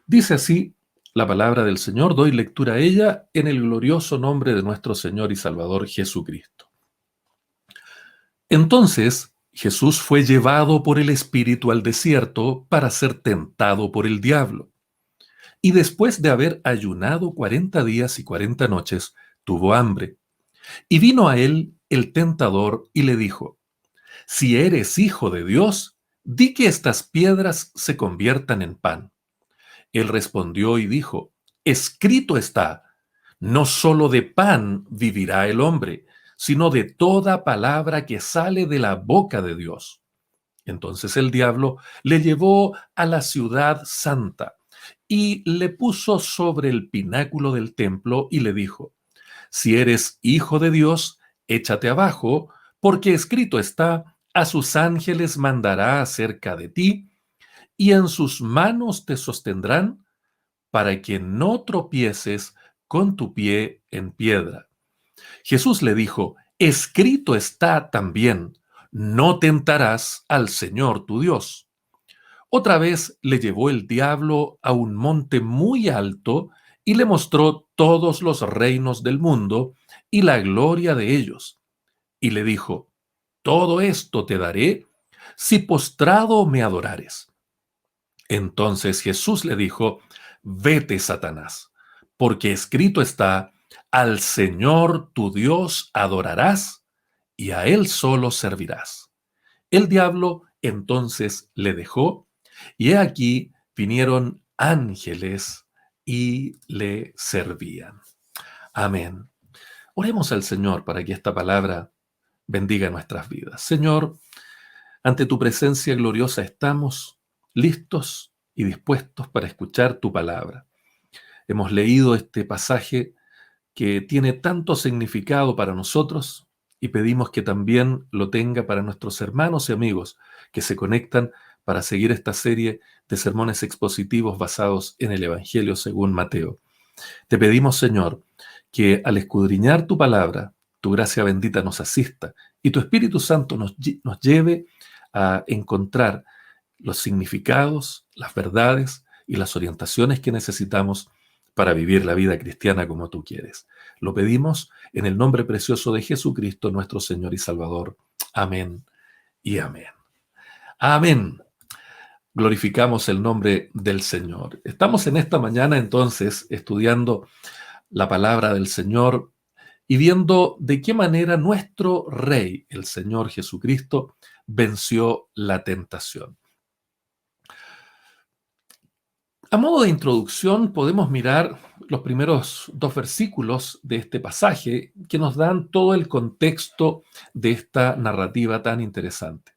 Dice así la palabra del Señor, doy lectura a ella en el glorioso nombre de nuestro Señor y Salvador Jesucristo. Entonces Jesús fue llevado por el Espíritu al desierto para ser tentado por el diablo. Y después de haber ayunado 40 días y 40 noches, tuvo hambre. Y vino a él el tentador y le dijo, si eres hijo de Dios, di que estas piedras se conviertan en pan. Él respondió y dijo, escrito está, no solo de pan vivirá el hombre, sino de toda palabra que sale de la boca de Dios. Entonces el diablo le llevó a la ciudad santa y le puso sobre el pináculo del templo y le dijo, si eres hijo de Dios, échate abajo, porque escrito está, a sus ángeles mandará acerca de ti, y en sus manos te sostendrán, para que no tropieces con tu pie en piedra. Jesús le dijo, escrito está también, no tentarás al Señor tu Dios. Otra vez le llevó el diablo a un monte muy alto y le mostró todos los reinos del mundo y la gloria de ellos. Y le dijo, todo esto te daré si postrado me adorares. Entonces Jesús le dijo, vete, Satanás, porque escrito está, al Señor tu Dios adorarás y a Él solo servirás. El diablo entonces le dejó, y he aquí vinieron ángeles y le servían. Amén. Oremos al Señor para que esta palabra bendiga nuestras vidas. Señor, ante tu presencia gloriosa estamos listos y dispuestos para escuchar tu palabra. Hemos leído este pasaje que tiene tanto significado para nosotros y pedimos que también lo tenga para nuestros hermanos y amigos que se conectan para seguir esta serie de sermones expositivos basados en el Evangelio según Mateo. Te pedimos, Señor, que al escudriñar tu palabra, tu gracia bendita nos asista y tu Espíritu Santo nos lleve a encontrar los significados, las verdades y las orientaciones que necesitamos para vivir la vida cristiana como tú quieres. Lo pedimos en el nombre precioso de Jesucristo, nuestro Señor y Salvador. Amén y amén. Amén. Glorificamos el nombre del Señor. Estamos en esta mañana entonces estudiando la palabra del Señor y viendo de qué manera nuestro Rey, el Señor Jesucristo, venció la tentación. A modo de introducción, podemos mirar los primeros dos versículos de este pasaje que nos dan todo el contexto de esta narrativa tan interesante.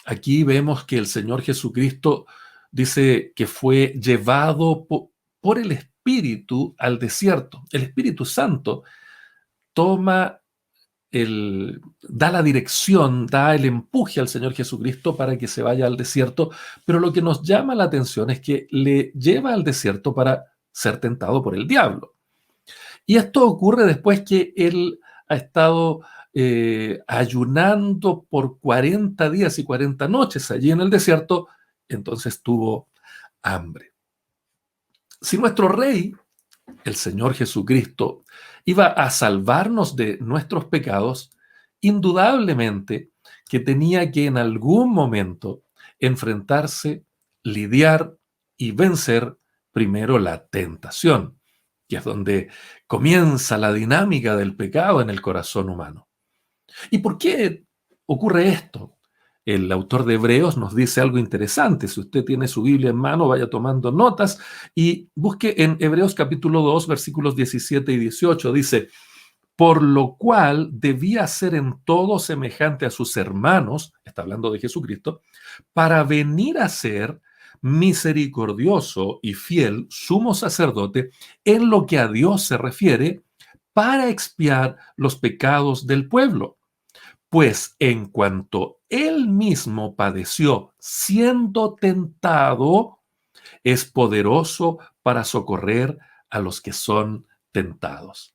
Aquí vemos que el Señor Jesucristo dice que fue llevado por el Espíritu al desierto. El Espíritu Santo da la dirección, da el empuje al Señor Jesucristo para que se vaya al desierto, pero lo que nos llama la atención es que le lleva al desierto para ser tentado por el diablo. Y esto ocurre después que él ha estado ayunando por 40 días y 40 noches allí en el desierto, entonces tuvo hambre. Si nuestro Rey, el Señor Jesucristo, iba a salvarnos de nuestros pecados, indudablemente que tenía que en algún momento enfrentarse, lidiar y vencer primero la tentación, que es donde comienza la dinámica del pecado en el corazón humano. ¿Y por qué ocurre esto? El autor de Hebreos nos dice algo interesante. Si usted tiene su Biblia en mano, vaya tomando notas y busque en Hebreos capítulo 2, versículos 17 y 18. Dice, por lo cual debía ser en todo semejante a sus hermanos, está hablando de Jesucristo, para venir a ser misericordioso y fiel sumo sacerdote en lo que a Dios se refiere, para expiar los pecados del pueblo. Pues en cuanto él mismo padeció siendo tentado, es poderoso para socorrer a los que son tentados.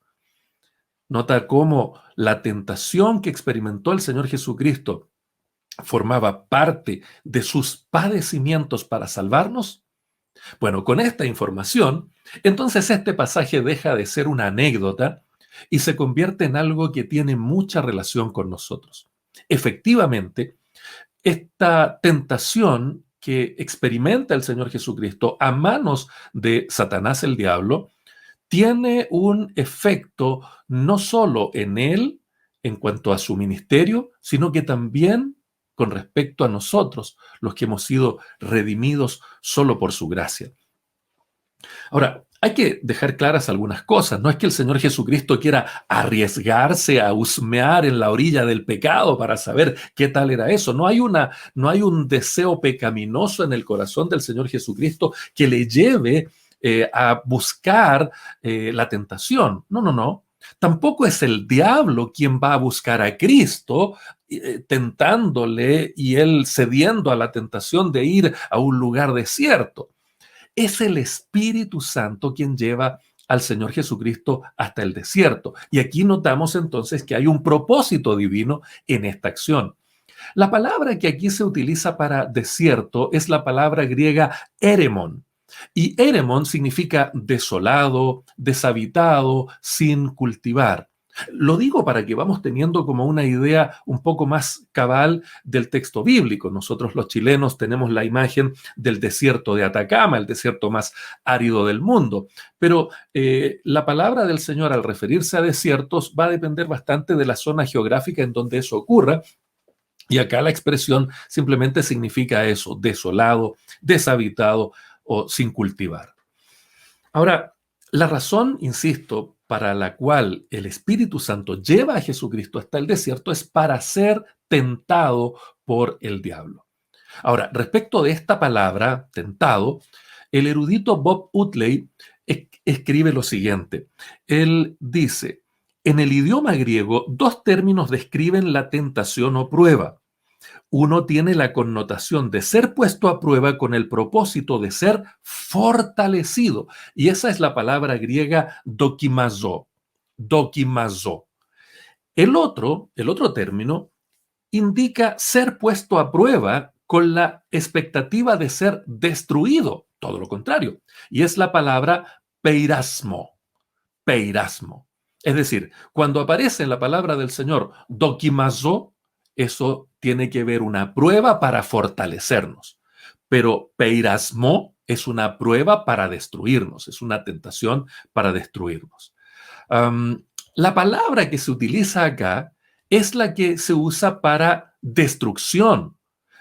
Nota cómo la tentación que experimentó el Señor Jesucristo formaba parte de sus padecimientos para salvarnos. Bueno, con esta información, entonces este pasaje deja de ser una anécdota y se convierte en algo que tiene mucha relación con nosotros. Efectivamente, esta tentación que experimenta el Señor Jesucristo a manos de Satanás el diablo tiene un efecto no solo en él en cuanto a su ministerio, sino que también con respecto a nosotros, los que hemos sido redimidos solo por su gracia. Ahora, hay que dejar claras algunas cosas. No es que el Señor Jesucristo quiera arriesgarse a husmear en la orilla del pecado para saber qué tal era eso. No hay un deseo pecaminoso en el corazón del Señor Jesucristo que le lleve a buscar la tentación. No, no, no. Tampoco es el diablo quien va a buscar a Cristo tentándole y él cediendo a la tentación de ir a un lugar desierto. Es el Espíritu Santo quien lleva al Señor Jesucristo hasta el desierto. Y aquí notamos entonces que hay un propósito divino en esta acción. La palabra que aquí se utiliza para desierto es la palabra griega eremon. Y eremon significa desolado, deshabitado, sin cultivar. Lo digo para que vamos teniendo como una idea un poco más cabal del texto bíblico. Nosotros los chilenos tenemos la imagen del desierto de Atacama, el desierto más árido del mundo. Pero la palabra del Señor al referirse a desiertos va a depender bastante de la zona geográfica en donde eso ocurra. Y acá la expresión simplemente significa eso, desolado, deshabitado o sin cultivar. Ahora, la razón, insisto, para la cual el Espíritu Santo lleva a Jesucristo hasta el desierto es para ser tentado por el diablo. Ahora, respecto de esta palabra, tentado, el erudito Bob Utley escribe lo siguiente. Él dice, en el idioma griego, dos términos describen la tentación o prueba. Uno tiene la connotación de ser puesto a prueba con el propósito de ser fortalecido. Y esa es la palabra griega dokimazo. Dokimazo. El otro término, indica ser puesto a prueba con la expectativa de ser destruido. Todo lo contrario. Y es la palabra peirasmo. Peirasmo. Es decir, cuando aparece en la palabra del Señor dokimazo, eso tiene que ver una prueba para fortalecernos. Pero peirasmo es una prueba para destruirnos, es una tentación para destruirnos. La palabra que se utiliza acá es la que se usa para destrucción.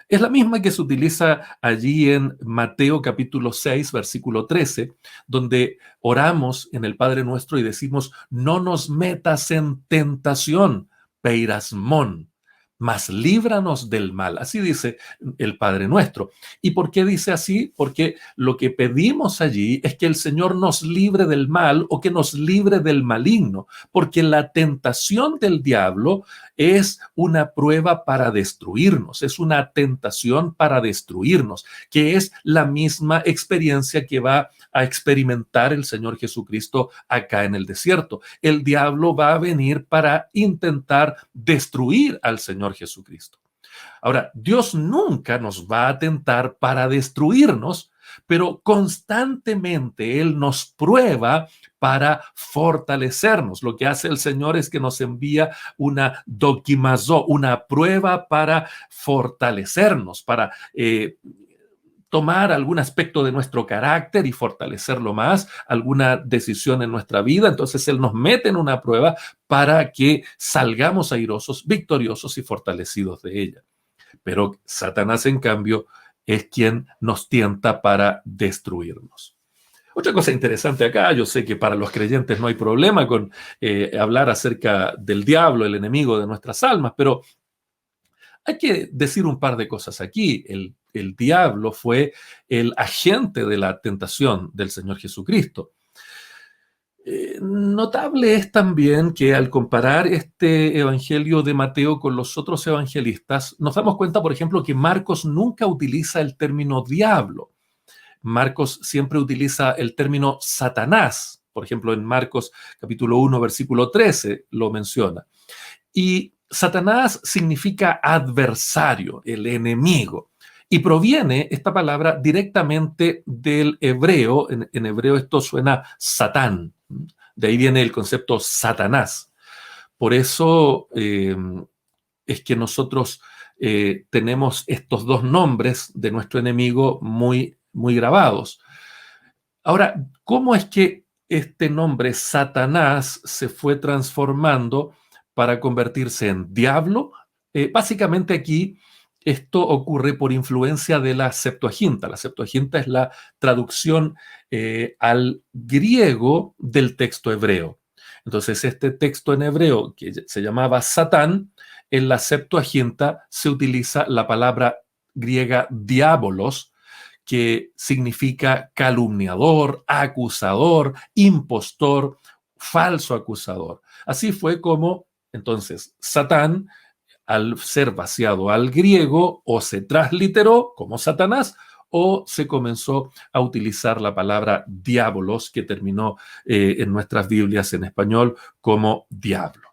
Es la misma que se utiliza allí en Mateo capítulo 6, versículo 13, donde oramos en el Padre Nuestro y decimos, no nos metas en tentación, peirasmón, mas líbranos del mal. Así dice el Padre Nuestro. ¿Y por qué dice así? Porque lo que pedimos allí es que el Señor nos libre del mal o que nos libre del maligno, porque la tentación del diablo es una prueba para destruirnos, es una tentación para destruirnos, que es la misma experiencia que va a experimentar el Señor Jesucristo acá en el desierto. El diablo va a venir para intentar destruir al Señor Jesucristo. Ahora, Dios nunca nos va a tentar para destruirnos, pero constantemente Él nos prueba para fortalecernos. Lo que hace el Señor es que nos envía una dokimazo, una prueba para fortalecernos, para tomar algún aspecto de nuestro carácter y fortalecerlo más, alguna decisión en nuestra vida. Entonces Él nos mete en una prueba para que salgamos airosos, victoriosos y fortalecidos de ella. Pero Satanás, en cambio, es quien nos tienta para destruirnos. Otra cosa interesante acá, yo sé que para los creyentes no hay problema con hablar acerca del diablo, el enemigo de nuestras almas, pero hay que decir un par de cosas aquí. El diablo fue el agente de la tentación del Señor Jesucristo. Notable es también que al comparar este evangelio de Mateo con los otros evangelistas, nos damos cuenta, por ejemplo, que Marcos nunca utiliza el término diablo. Marcos siempre utiliza el término Satanás. Por ejemplo, en Marcos capítulo 1, versículo 13 lo menciona. Y Satanás significa adversario, el enemigo. Y proviene esta palabra directamente del hebreo. En hebreo esto suena Satán. De ahí viene el concepto Satanás. Por eso es que nosotros tenemos estos dos nombres de nuestro enemigo muy, muy grabados. Ahora, ¿cómo es que este nombre Satanás se fue transformando para convertirse en diablo? Básicamente aquí esto ocurre por influencia de la Septuaginta. La Septuaginta es la traducción al griego del texto hebreo. Entonces, este texto en hebreo que se llamaba Satán, en la Septuaginta se utiliza la palabra griega diabolos, que significa calumniador, acusador, impostor, falso acusador. Así fue como entonces Satán, al ser vaciado al griego, o se transliteró como Satanás, o se comenzó a utilizar la palabra diabolos, que terminó en nuestras Biblias en español como diablo.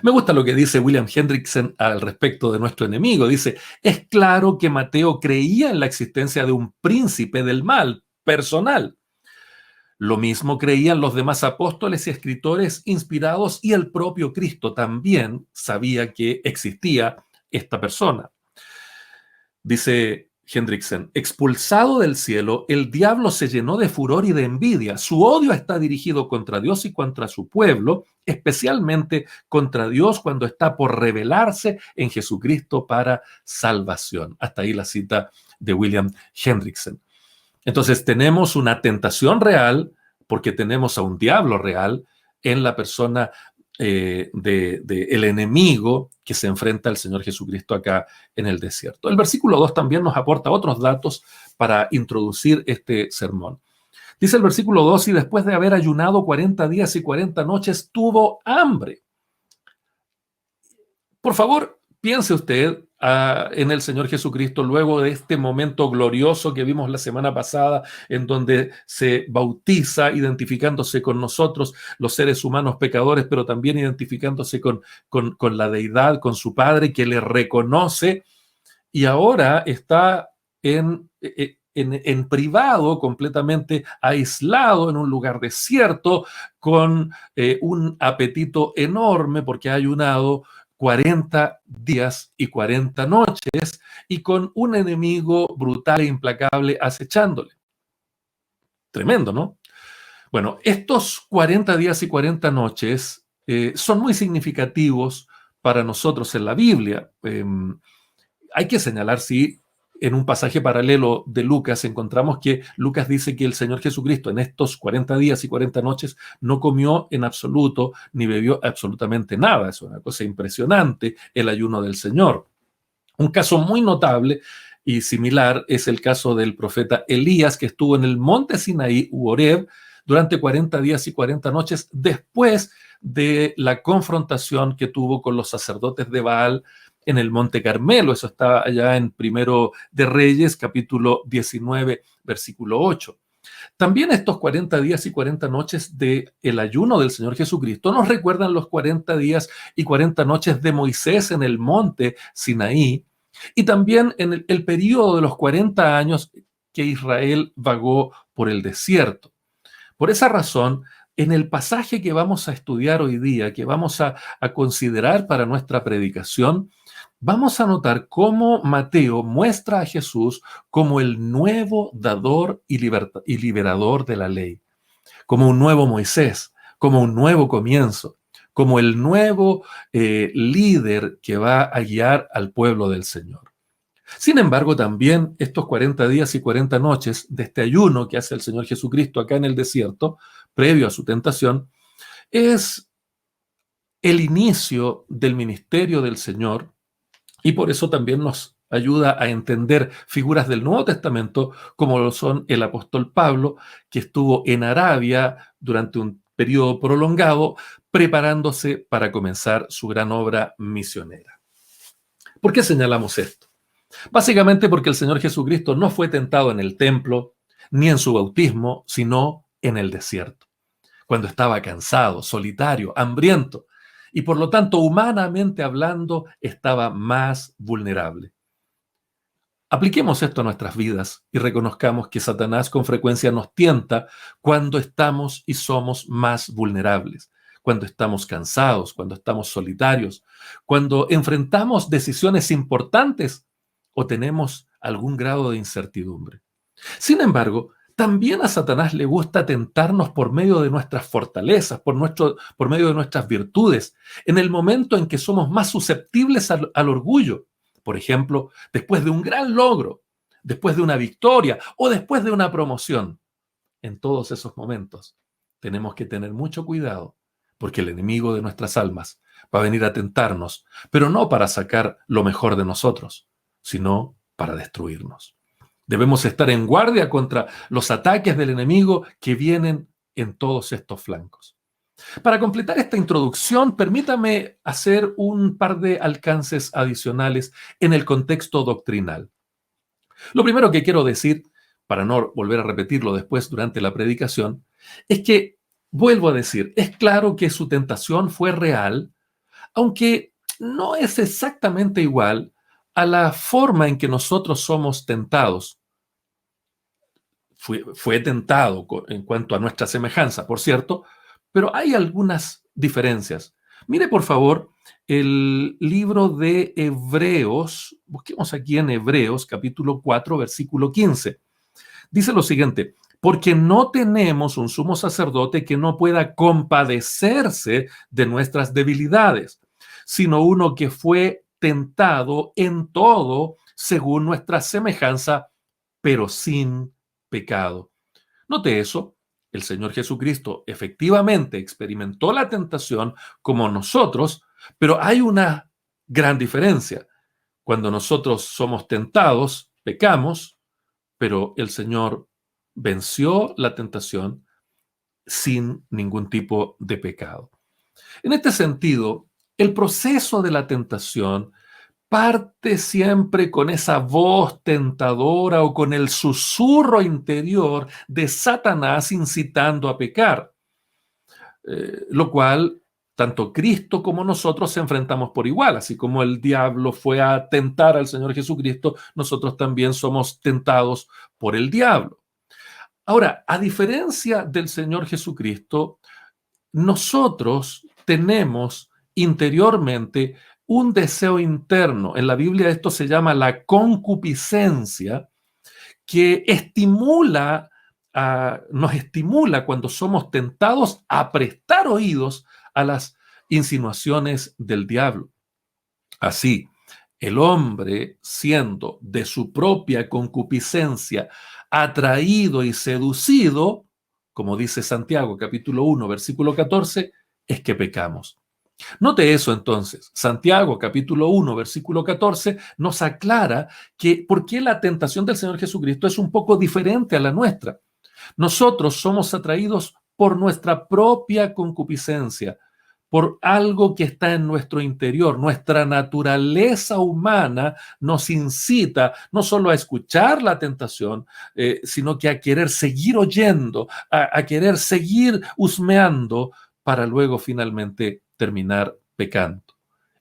Me gusta lo que dice William Hendrickson al respecto de nuestro enemigo. Dice, es claro que Mateo creía en la existencia de un príncipe del mal personal. Lo mismo creían los demás apóstoles y escritores inspirados, y el propio Cristo también sabía que existía esta persona. Dice Hendrickson, expulsado del cielo, el diablo se llenó de furor y de envidia. Su odio está dirigido contra Dios y contra su pueblo, especialmente contra Dios cuando está por revelarse en Jesucristo para salvación. Hasta ahí la cita de William Hendrickson. Entonces tenemos una tentación real porque tenemos a un diablo real en la persona el enemigo que se enfrenta al Señor Jesucristo acá en el desierto. El versículo 2 también nos aporta otros datos para introducir este sermón. Dice el versículo 2, y después de haber ayunado 40 días y 40 noches, tuvo hambre. Por favor, piense usted en el Señor Jesucristo luego de este momento glorioso que vimos la semana pasada, en donde se bautiza identificándose con nosotros, los seres humanos pecadores, pero también identificándose con la deidad, con su Padre, que le reconoce, y ahora está en privado, completamente aislado, en un lugar desierto, con un apetito enorme porque ha ayunado 40 días y 40 noches, y con un enemigo brutal e implacable acechándole. Tremendo, ¿no? Bueno, estos 40 días y 40 noches son muy significativos para nosotros en la Biblia. Hay que señalar, sí, en un pasaje paralelo de Lucas encontramos que Lucas dice que el Señor Jesucristo en estos 40 días y 40 noches no comió en absoluto ni bebió absolutamente nada. Es una cosa impresionante el ayuno del Señor. Un caso muy notable y similar es el caso del profeta Elías, que estuvo en el monte Sinaí, u Horeb, durante 40 días y 40 noches después de la confrontación que tuvo con los sacerdotes de Baal en el Monte Carmelo. Eso está allá en Primero de Reyes, capítulo 19, versículo 8. También estos 40 días y 40 noches del ayuno del Señor Jesucristo nos recuerdan los 40 días y 40 noches de Moisés en el monte Sinaí, y también en el periodo de los 40 años que Israel vagó por el desierto. Por esa razón, en el pasaje que vamos a estudiar hoy día, que vamos a considerar para nuestra predicación, vamos a notar cómo Mateo muestra a Jesús como el nuevo dador y liberador de la ley, como un nuevo Moisés, como un nuevo comienzo, como el nuevo líder que va a guiar al pueblo del Señor. Sin embargo, también estos 40 días y 40 noches de este ayuno que hace el Señor Jesucristo acá en el desierto, previo a su tentación, es el inicio del ministerio del Señor, y por eso también nos ayuda a entender figuras del Nuevo Testamento, como lo son el apóstol Pablo, que estuvo en Arabia durante un periodo prolongado, preparándose para comenzar su gran obra misionera. ¿Por qué señalamos esto? Básicamente porque el Señor Jesucristo no fue tentado en el templo, ni en su bautismo, sino en el desierto. cuando estaba cansado, solitario, hambriento, y por lo tanto, humanamente hablando, estaba más vulnerable. Apliquemos esto a nuestras vidas y reconozcamos que Satanás con frecuencia nos tienta cuando estamos y somos más vulnerables, cuando estamos cansados, cuando estamos solitarios, cuando enfrentamos decisiones importantes o tenemos algún grado de incertidumbre. Sin embargo, también a Satanás le gusta tentarnos por medio de nuestras fortalezas, por medio de nuestras virtudes, en el momento en que somos más susceptibles al orgullo. Por ejemplo, después de un gran logro, después de una victoria o después de una promoción. En todos esos momentos tenemos que tener mucho cuidado, porque el enemigo de nuestras almas va a venir a tentarnos, pero no para sacar lo mejor de nosotros, sino para destruirnos. Debemos estar en guardia contra los ataques del enemigo que vienen en todos estos flancos. Para completar esta introducción, permítame hacer un par de alcances adicionales en el contexto doctrinal. Lo primero que quiero decir, para no volver a repetirlo después durante la predicación, es que, vuelvo a decir, es claro que su tentación fue real, aunque no es exactamente igual a la forma en que nosotros somos tentados. Fue tentado en cuanto a nuestra semejanza, por cierto, pero hay algunas diferencias. Mire, por favor, el libro de Hebreos, busquemos aquí en Hebreos, capítulo 4, versículo 15. Dice lo siguiente: porque no tenemos un sumo sacerdote que no pueda compadecerse de nuestras debilidades, sino uno que fue tentado en todo según nuestra semejanza, pero sin pecado. Note eso, el Señor Jesucristo efectivamente experimentó la tentación como nosotros, pero hay una gran diferencia. Cuando nosotros somos tentados, pecamos, pero el Señor venció la tentación sin ningún tipo de pecado. En este sentido, el proceso de la tentación parte siempre con esa voz tentadora o con el susurro interior de Satanás incitando a pecar, lo cual tanto Cristo como nosotros enfrentamos por igual. Así como el diablo fue a tentar al Señor Jesucristo, nosotros también somos tentados por el diablo. Ahora, a diferencia del Señor Jesucristo, nosotros tenemos interiormente un deseo interno. En la Biblia esto se llama la concupiscencia, que nos estimula cuando somos tentados a prestar oídos a las insinuaciones del diablo. Así, el hombre, siendo de su propia concupiscencia atraído y seducido, como dice Santiago capítulo 1, versículo 14, es que pecamos. Note eso entonces. Santiago capítulo 1, versículo 14 nos aclara que por qué la tentación del Señor Jesucristo es un poco diferente a la nuestra. Nosotros somos atraídos por nuestra propia concupiscencia, por algo que está en nuestro interior. Nuestra naturaleza humana nos incita no solo a escuchar la tentación, sino que a querer seguir oyendo, a querer seguir husmeando para luego finalmente terminar pecando.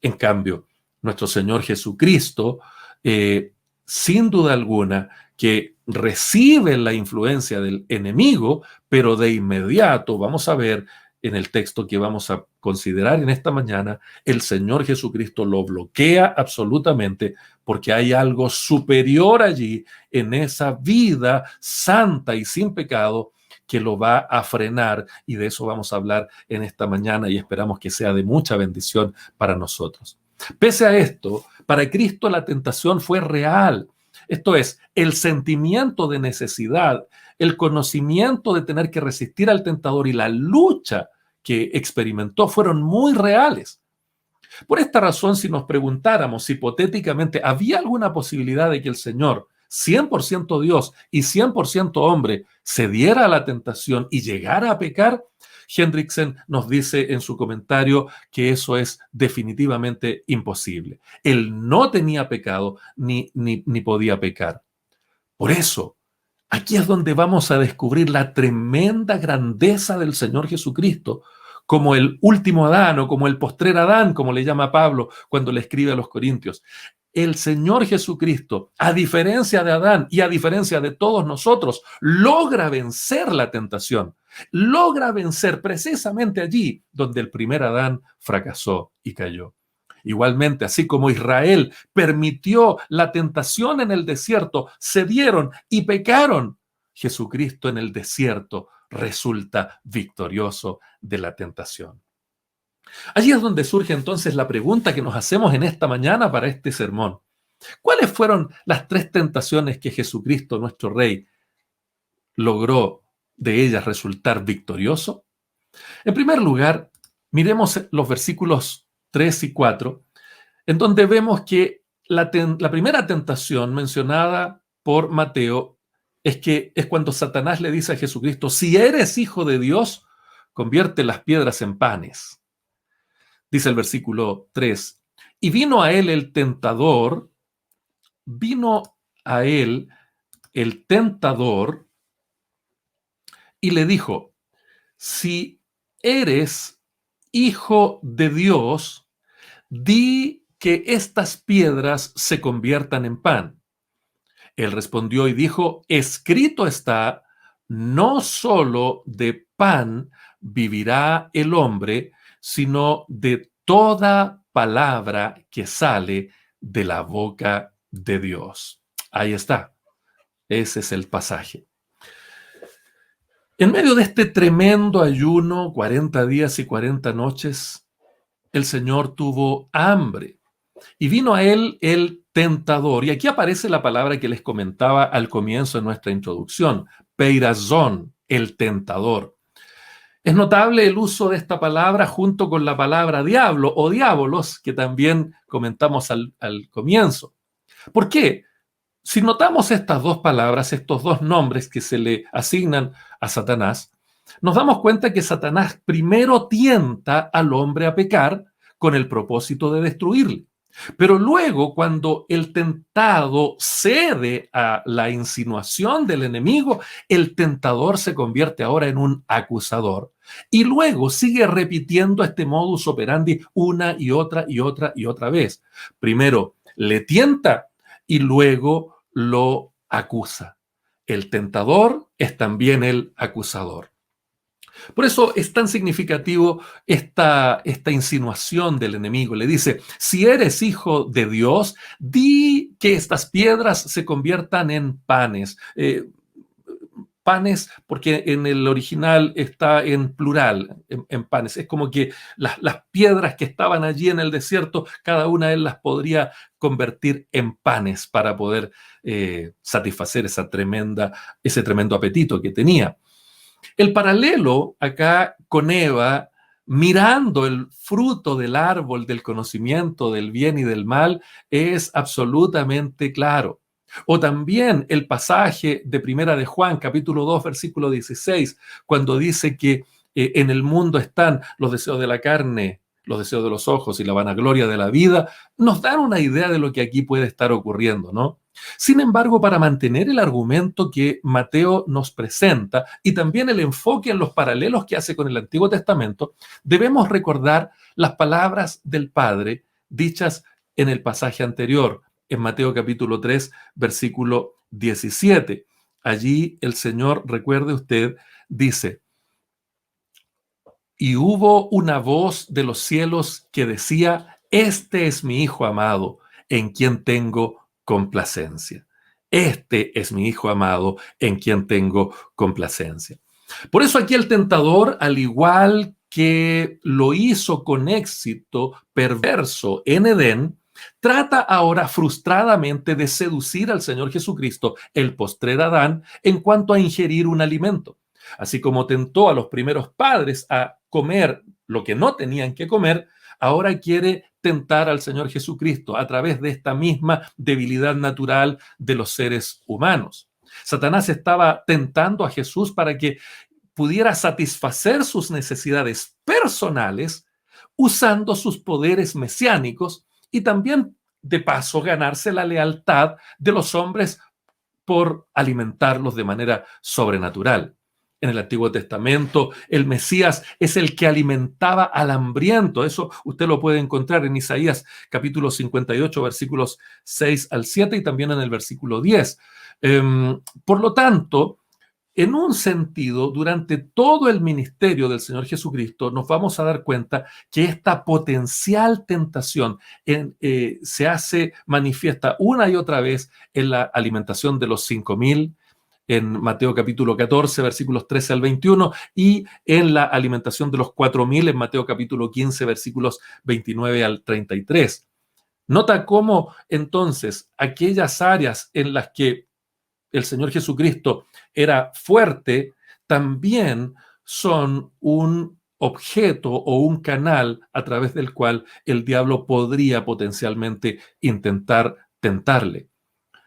En cambio, nuestro Señor Jesucristo, sin duda alguna, que recibe la influencia del enemigo, pero de inmediato vamos a ver en el texto que vamos a considerar en esta mañana, el Señor Jesucristo lo bloquea absolutamente porque hay algo superior allí en esa vida santa y sin pecado que lo va a frenar, y de eso vamos a hablar en esta mañana y esperamos que sea de mucha bendición para nosotros. Pese a esto, para Cristo la tentación fue real. Esto es, el sentimiento de necesidad, el conocimiento de tener que resistir al tentador y la lucha que experimentó fueron muy reales. Por esta razón, si nos preguntáramos hipotéticamente, ¿había alguna posibilidad de que el Señor, 100% Dios y 100% hombre, cediera a la tentación y llegara a pecar? Hendrickson nos dice en su comentario que eso es definitivamente imposible. Él no tenía pecado ni podía pecar. Por eso, Aquí es donde vamos a descubrir la tremenda grandeza del Señor Jesucristo, como el último Adán o como el postrer Adán, como le llama Pablo cuando le escribe a los Corintios. El Señor Jesucristo, a diferencia de Adán y a diferencia de todos nosotros, logra vencer la tentación, logra vencer precisamente allí donde el primer Adán fracasó y cayó. Igualmente, así como Israel permitió la tentación en el desierto, cedieron y pecaron, Jesucristo en el desierto resulta victorioso de la tentación. Allí es donde surge entonces la pregunta que nos hacemos en esta mañana para este sermón. ¿Cuáles fueron las tres tentaciones que Jesucristo, nuestro Rey, logró de ellas resultar victorioso? En primer lugar, miremos los versículos 3 y 4, en donde vemos que la primera tentación mencionada por Mateo es cuando Satanás le dice a Jesucristo: si eres hijo de Dios, convierte las piedras en panes. Dice el versículo 3, y vino a él el tentador y le dijo: si eres hijo de Dios, di que estas piedras se conviertan en pan. Él respondió y dijo: escrito está, no solo de pan vivirá el hombre, sino de toda palabra que sale de la boca de Dios. Ahí está. Ese es el pasaje. En medio de este tremendo ayuno, 40 días y 40 noches, el Señor tuvo hambre. Y vino a él el tentador. Y aquí aparece la palabra que les comentaba al comienzo de nuestra introducción, peirazón, el tentador. Es notable el uso de esta palabra junto con la palabra diablo o diabolos, que también comentamos al comienzo. ¿Por qué? Si notamos estas dos palabras, estos dos nombres que se le asignan a Satanás, nos damos cuenta que Satanás primero tienta al hombre a pecar con el propósito de destruirle. Pero luego, cuando el tentado cede a la insinuación del enemigo, el tentador se convierte ahora en un acusador. Y luego sigue repitiendo este modus operandi una y otra y otra y otra vez. Primero le tienta y luego lo acusa. El tentador es también el acusador. Por eso es tan significativo esta insinuación del enemigo. Le dice: si eres hijo de Dios, di que estas piedras se conviertan en panes. Panes, porque en el original está en plural, en panes. Es como que las piedras que estaban allí en el desierto, cada una de él las podría convertir en panes para poder satisfacer ese tremendo apetito que tenía. El paralelo acá con Eva, mirando el fruto del árbol del conocimiento del bien y del mal, es absolutamente claro. O también el pasaje de Primera de Juan, capítulo 2, versículo 16, cuando dice que en el mundo están los deseos de la carne, los deseos de los ojos y la vanagloria de la vida, nos dan una idea de lo que aquí puede estar ocurriendo, ¿no? Sin embargo, para mantener el argumento que Mateo nos presenta y también el enfoque en los paralelos que hace con el Antiguo Testamento, debemos recordar las palabras del Padre dichas en el pasaje anterior, en Mateo capítulo 3, versículo 17. Allí el Señor, recuerde usted, dice: y hubo una voz de los cielos que decía: este es mi Hijo amado, en quien tengo complacencia. Este es mi Hijo amado, en quien tengo complacencia. Por eso aquí el tentador, al igual que lo hizo con éxito perverso en Edén, trata ahora frustradamente de seducir al Señor Jesucristo, el postrer Adán, en cuanto a ingerir un alimento. Así como tentó a los primeros padres a comer lo que no tenían que comer, ahora quiere tentar al Señor Jesucristo a través de esta misma debilidad natural de los seres humanos. Satanás estaba tentando a Jesús para que pudiera satisfacer sus necesidades personales usando sus poderes mesiánicos y también, de paso, ganarse la lealtad de los hombres por alimentarlos de manera sobrenatural. En el Antiguo Testamento, el Mesías es el que alimentaba al hambriento. Eso usted lo puede encontrar en Isaías capítulo 58, versículos 6 al 7 y también en el versículo 10. Por lo tanto, en un sentido, durante todo el ministerio del Señor Jesucristo, nos vamos a dar cuenta que esta potencial tentación se hace manifiesta una y otra vez en la alimentación de los 5.000, en Mateo capítulo 14, versículos 13 al 21, y en la alimentación de los 4.000 en Mateo capítulo 15, versículos 29 al 33. Nota cómo entonces aquellas áreas en las que el Señor Jesucristo era fuerte, también son un objeto o un canal a través del cual el diablo podría potencialmente intentar tentarle.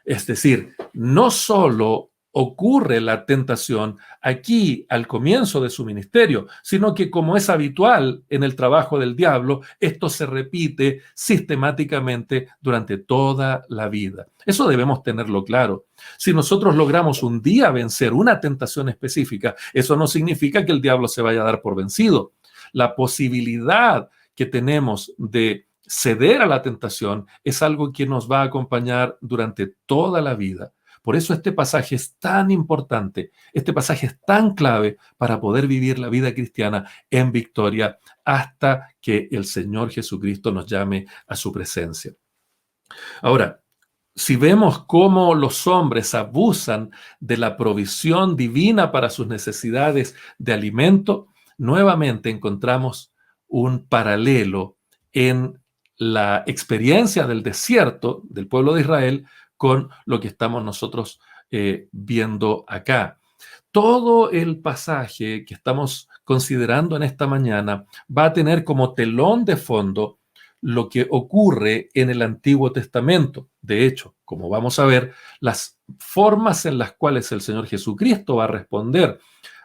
Es decir, no solo ocurre la tentación aquí al comienzo de su ministerio, sino que como es habitual en el trabajo del diablo, esto se repite sistemáticamente durante toda la vida. Eso debemos tenerlo claro. Si nosotros logramos un día vencer una tentación específica, eso no significa que el diablo se vaya a dar por vencido. La posibilidad que tenemos de ceder a la tentación es algo que nos va a acompañar durante toda la vida. Por eso este pasaje es tan importante, este pasaje es tan clave para poder vivir la vida cristiana en victoria hasta que el Señor Jesucristo nos llame a su presencia. Ahora, si vemos cómo los hombres abusan de la provisión divina para sus necesidades de alimento, nuevamente encontramos un paralelo en la experiencia del desierto del pueblo de Israel con lo que estamos nosotros viendo acá. Todo el pasaje que estamos considerando en esta mañana va a tener como telón de fondo lo que ocurre en el Antiguo Testamento. De hecho, como vamos a ver, las formas en las cuales el Señor Jesucristo va a responder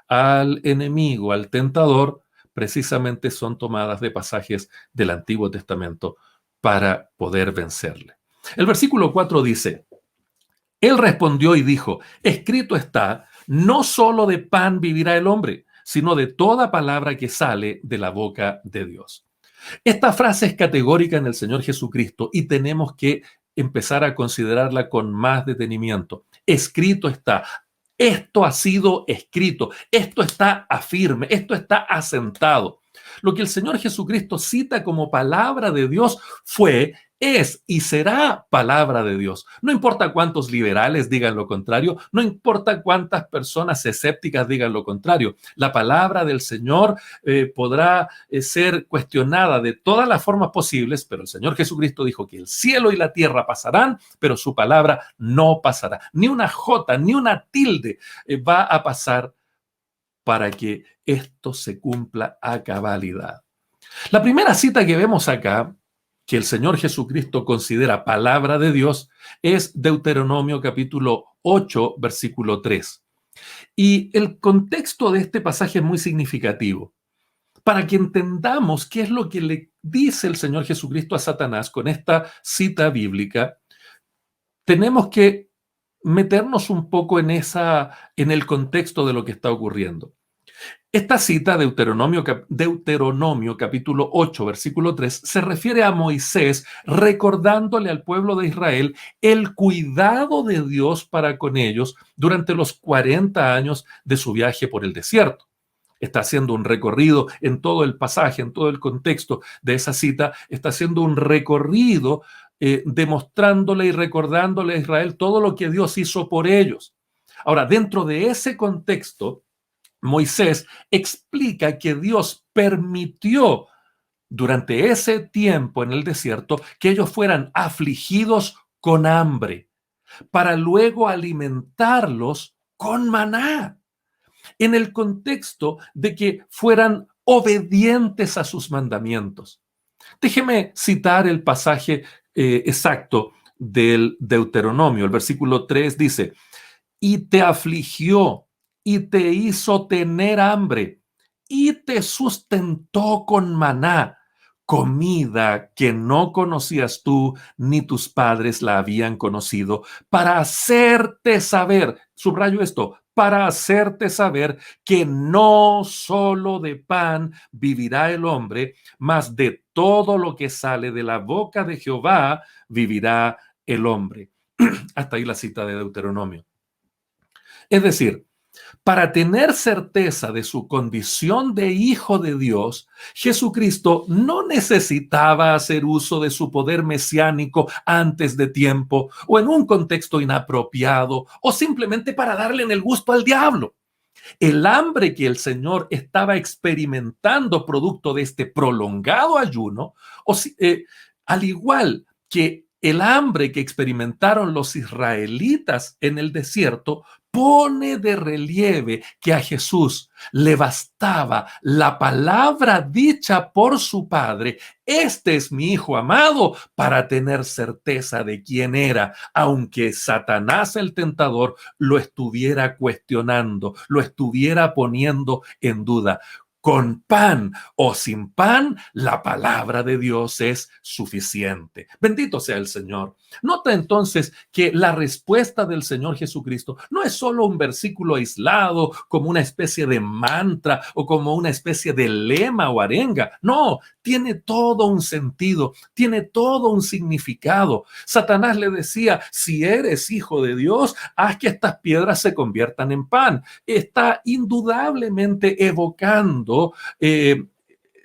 al enemigo, al tentador, precisamente son tomadas de pasajes del Antiguo Testamento para poder vencerle. El versículo 4 dice: Él respondió y dijo: escrito está, no solo de pan vivirá el hombre, sino de toda palabra que sale de la boca de Dios. Esta frase es categórica en el Señor Jesucristo y tenemos que empezar a considerarla con más detenimiento. Escrito está. Esto ha sido escrito. Esto está afirme. Esto está asentado. Lo que el Señor Jesucristo cita como palabra de Dios fue, es y será palabra de Dios. No importa cuántos liberales digan lo contrario, no importa cuántas personas escépticas digan lo contrario. La palabra del Señor podrá ser cuestionada de todas las formas posibles, pero el Señor Jesucristo dijo que el cielo y la tierra pasarán, pero su palabra no pasará. Ni una jota, ni una tilde va a pasar para que esto se cumpla a cabalidad. La primera cita que vemos acá, que el Señor Jesucristo considera palabra de Dios, es Deuteronomio capítulo 8, versículo 3. Y el contexto de este pasaje es muy significativo. Para que entendamos qué es lo que le dice el Señor Jesucristo a Satanás con esta cita bíblica, tenemos que meternos un poco en el contexto de lo que está ocurriendo. Esta cita, Deuteronomio capítulo 8, versículo 3, se refiere a Moisés recordándole al pueblo de Israel el cuidado de Dios para con ellos durante los 40 años de su viaje por el desierto. Está haciendo un recorrido en todo el pasaje, en todo el contexto de esa cita, está haciendo un recorrido demostrándole y recordándole a Israel todo lo que Dios hizo por ellos. Ahora, dentro de ese contexto, Moisés explica que Dios permitió durante ese tiempo en el desierto que ellos fueran afligidos con hambre para luego alimentarlos con maná, en el contexto de que fueran obedientes a sus mandamientos. Déjeme citar el pasaje exacto del Deuteronomio. El versículo 3 dice: y te afligió y te hizo tener hambre y te sustentó con maná, comida que no conocías tú ni tus padres la habían conocido, para hacerte saber, subrayo esto, para hacerte saber que no solo de pan vivirá el hombre, mas de todo lo que sale de la boca de Jehová vivirá el hombre. Hasta ahí la cita de Deuteronomio. Es decir, para tener certeza de su condición de hijo de Dios, Jesucristo no necesitaba hacer uso de su poder mesiánico antes de tiempo o en un contexto inapropiado o simplemente para darle en el gusto al diablo. El hambre que el Señor estaba experimentando producto de este prolongado ayuno, al igual que el hambre que experimentaron los israelitas en el desierto, pone de relieve que a Jesús le bastaba la palabra dicha por su Padre: este es mi Hijo amado, para tener certeza de quién era, aunque Satanás el tentador lo estuviera cuestionando, lo estuviera poniendo en duda. Con pan o sin pan, la palabra de Dios es suficiente. Bendito sea el Señor. Nota entonces que la respuesta del Señor Jesucristo no es solo un versículo aislado, como una especie de mantra o como una especie de lema o arenga. No, tiene todo un sentido, tiene todo un significado. Satanás le decía: si eres hijo de Dios, haz que estas piedras se conviertan en pan. Está indudablemente evocando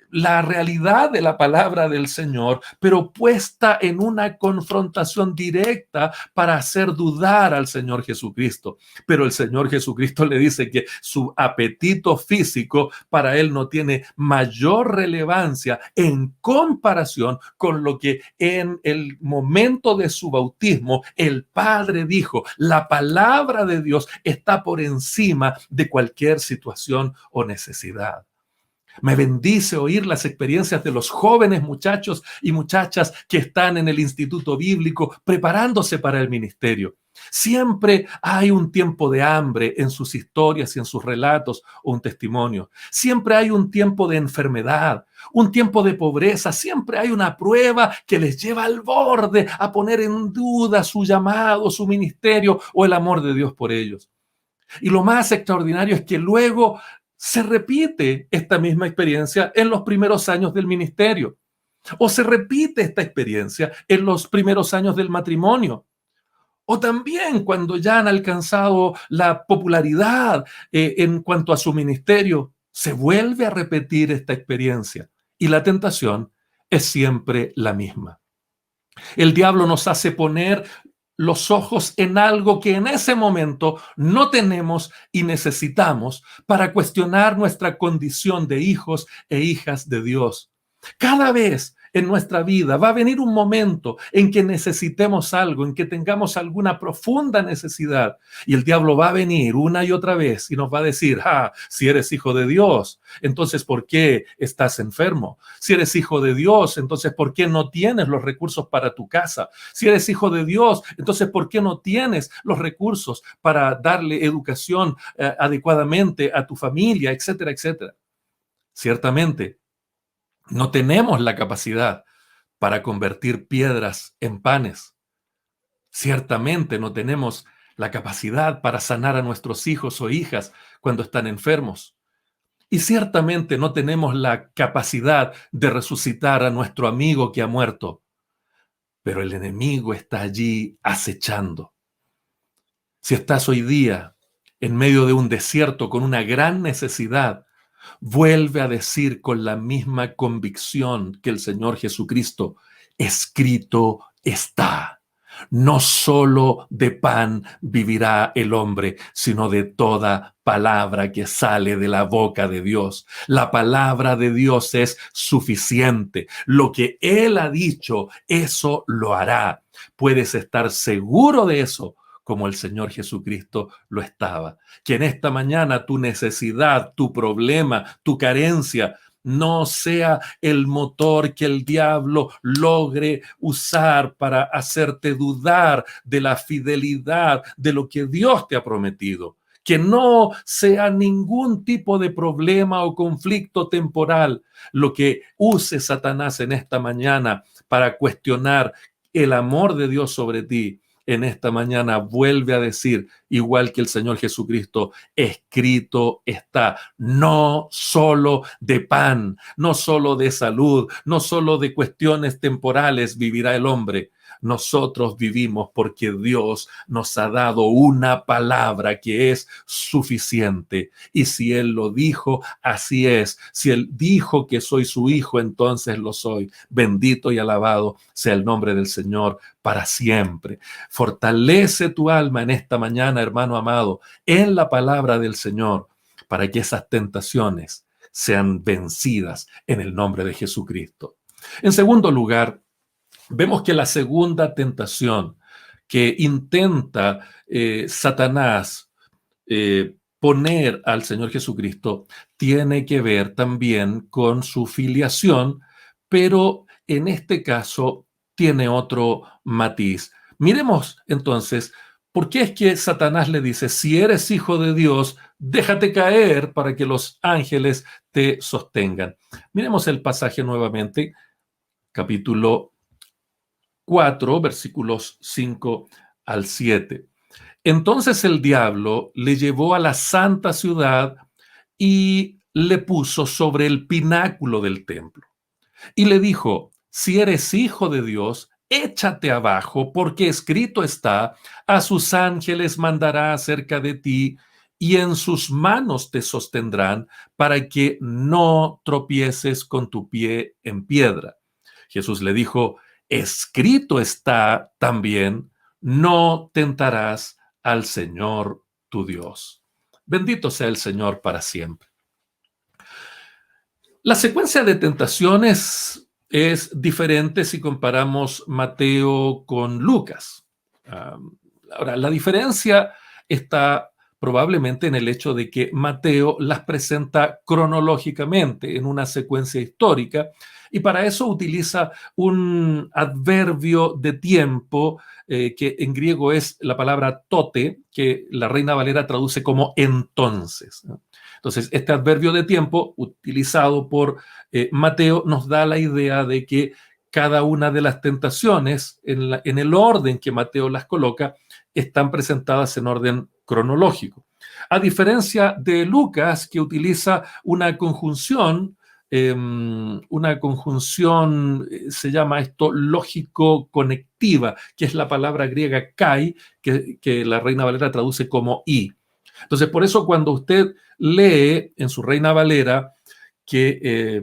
la realidad de la palabra del Señor, pero puesta en una confrontación directa para hacer dudar al Señor Jesucristo. Pero el Señor Jesucristo le dice que su apetito físico para él no tiene mayor relevancia en comparación con lo que en el momento de su bautismo el Padre dijo: la palabra de Dios está por encima de cualquier situación o necesidad. Me bendice oír las experiencias de los jóvenes muchachos y muchachas que están en el instituto bíblico preparándose para el ministerio. Siempre hay un tiempo de hambre en sus historias y en sus relatos o un testimonio. Siempre hay un tiempo de enfermedad, un tiempo de pobreza. Siempre hay una prueba que les lleva al borde a poner en duda su llamado, su ministerio o el amor de Dios por ellos. Y lo más extraordinario es que luego se repite esta misma experiencia en los primeros años del ministerio, o se repite esta experiencia en los primeros años del matrimonio, o también cuando ya han alcanzado la popularidad en cuanto a su ministerio, se vuelve a repetir esta experiencia y la tentación es siempre la misma. El diablo nos hace poner los ojos en algo que en ese momento no tenemos y necesitamos para cuestionar nuestra condición de hijos e hijas de Dios. Cada vez en nuestra vida va a venir un momento en que necesitemos algo, en que tengamos alguna profunda necesidad, y el diablo va a venir una y otra vez y nos va a decir: si eres hijo de Dios, entonces ¿por qué estás enfermo? Si eres hijo de Dios, entonces ¿por qué no tienes los recursos para tu casa? Si eres hijo de Dios, entonces ¿por qué no tienes los recursos para darle educación adecuadamente a tu familia, etcétera, etcétera? Ciertamente, no tenemos la capacidad para convertir piedras en panes. Ciertamente no tenemos la capacidad para sanar a nuestros hijos o hijas cuando están enfermos. Y ciertamente no tenemos la capacidad de resucitar a nuestro amigo que ha muerto. Pero el enemigo está allí acechando. Si estás hoy día en medio de un desierto con una gran necesidad, vuelve a decir con la misma convicción que el Señor Jesucristo: escrito está. No solo de pan vivirá el hombre, sino de toda palabra que sale de la boca de Dios. La palabra de Dios es suficiente. Lo que Él ha dicho, eso lo hará. Puedes estar seguro de eso, como el Señor Jesucristo lo estaba. Que en esta mañana tu necesidad, tu problema, tu carencia no sea el motor que el diablo logre usar para hacerte dudar de la fidelidad de lo que Dios te ha prometido. que no sea ningún tipo de problema o conflicto temporal lo que use Satanás en esta mañana para cuestionar el amor de Dios sobre ti. En esta mañana vuelve a decir, igual que el Señor Jesucristo, escrito está, no solo de pan, no solo de salud, no solo de cuestiones temporales vivirá el hombre. Nosotros vivimos porque Dios nos ha dado una palabra que es suficiente. Y si Él lo dijo, así es. Si Él dijo que soy su hijo, entonces lo soy. Bendito y alabado sea el nombre del Señor para siempre. Fortalece tu alma en esta mañana, hermano amado, en la palabra del Señor, para que esas tentaciones sean vencidas en el nombre de Jesucristo. En segundo lugar, vemos que la segunda tentación que intenta Satanás poner al Señor Jesucristo tiene que ver también con su filiación, pero en este caso tiene otro matiz. Miremos entonces, ¿por qué es que Satanás le dice, si eres hijo de Dios, déjate caer para que los ángeles te sostengan? Miremos el pasaje nuevamente, capítulo 4, versículos 5 al 7. Entonces el diablo le llevó a la santa ciudad y le puso sobre el pináculo del templo. Y le dijo, si eres hijo de Dios, échate abajo, porque escrito está, a sus ángeles mandará acerca de ti, y en sus manos te sostendrán, para que no tropieces con tu pie en piedra. Jesús le dijo, escrito está también, no tentarás al Señor tu Dios. Bendito sea el Señor para siempre. La secuencia de tentaciones es diferente si comparamos Mateo con Lucas. Ahora, la diferencia está probablemente en el hecho de que Mateo las presenta cronológicamente en una secuencia histórica y para eso utiliza un adverbio de tiempo que en griego es la palabra tote, que la Reina Valera traduce como entonces, ¿no? Entonces, este adverbio de tiempo utilizado por Mateo nos da la idea de que cada una de las tentaciones, en el orden que Mateo las coloca, están presentadas en orden cronológico. A diferencia de Lucas, que utiliza una conjunción, se llama esto lógico-conectiva, que es la palabra griega kai, que la Reina Valera traduce como y. Entonces, por eso cuando usted lee en su Reina Valera que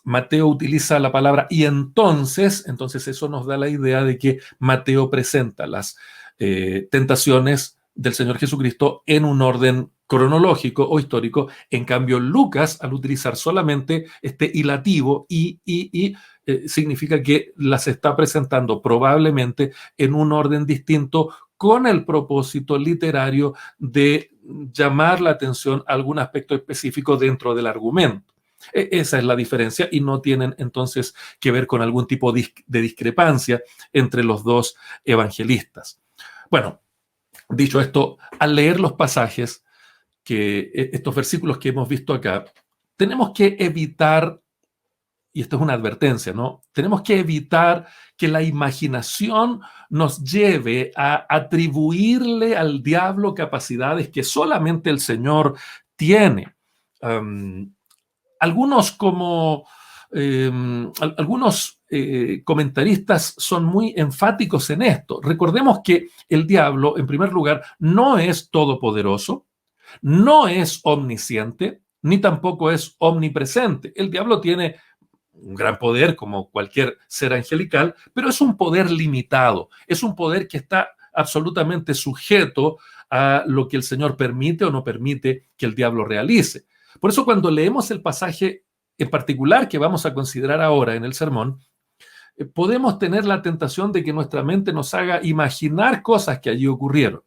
Mateo utiliza la palabra y entonces eso nos da la idea de que Mateo presenta las tentaciones del Señor Jesucristo en un orden cronológico o histórico. En cambio, Lucas, al utilizar solamente este hilativo significa que las está presentando probablemente en un orden distinto con el propósito literario de llamar la atención a algún aspecto específico dentro del argumento. Esa es la diferencia y no tienen entonces que ver con algún tipo de discrepancia entre los dos evangelistas. Bueno, dicho esto, al leer los pasajes, estos versículos que hemos visto acá, tenemos que evitar, y esto es una advertencia, ¿no? Tenemos que evitar que la imaginación nos lleve a atribuirle al diablo capacidades que solamente el Señor tiene. Algunos comentaristas son muy enfáticos en esto. Recordemos que el diablo, en primer lugar, no es todopoderoso, no es omnisciente, ni tampoco es omnipresente. El diablo tiene un gran poder como cualquier ser angelical, pero es un poder limitado, es un poder que está absolutamente sujeto a lo que el Señor permite o no permite que el diablo realice. Por eso cuando leemos el pasaje en particular que vamos a considerar ahora en el sermón, podemos tener la tentación de que nuestra mente nos haga imaginar cosas que allí ocurrieron.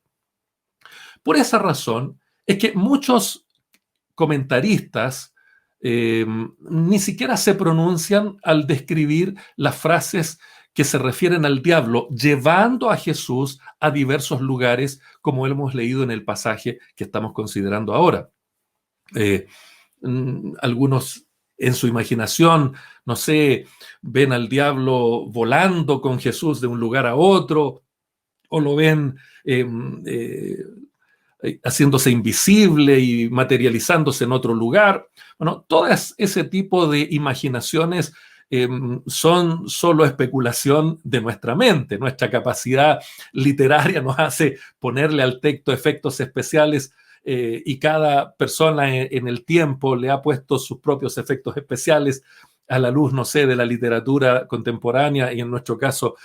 Por esa razón es que muchos comentaristas ni siquiera se pronuncian al describir las frases que se refieren al diablo llevando a Jesús a diversos lugares, como hemos leído en el pasaje que estamos considerando ahora. Eh, Algunos en su imaginación, no sé, ven al diablo volando con Jesús de un lugar a otro, o lo ven eh, haciéndose invisible y materializándose en otro lugar. Bueno, todas ese tipo de imaginaciones son solo especulación de nuestra mente. Nuestra capacidad literaria nos hace ponerle al texto efectos especiales y cada persona en el tiempo le ha puesto sus propios efectos especiales a la luz, no sé, de la literatura contemporánea y en nuestro caso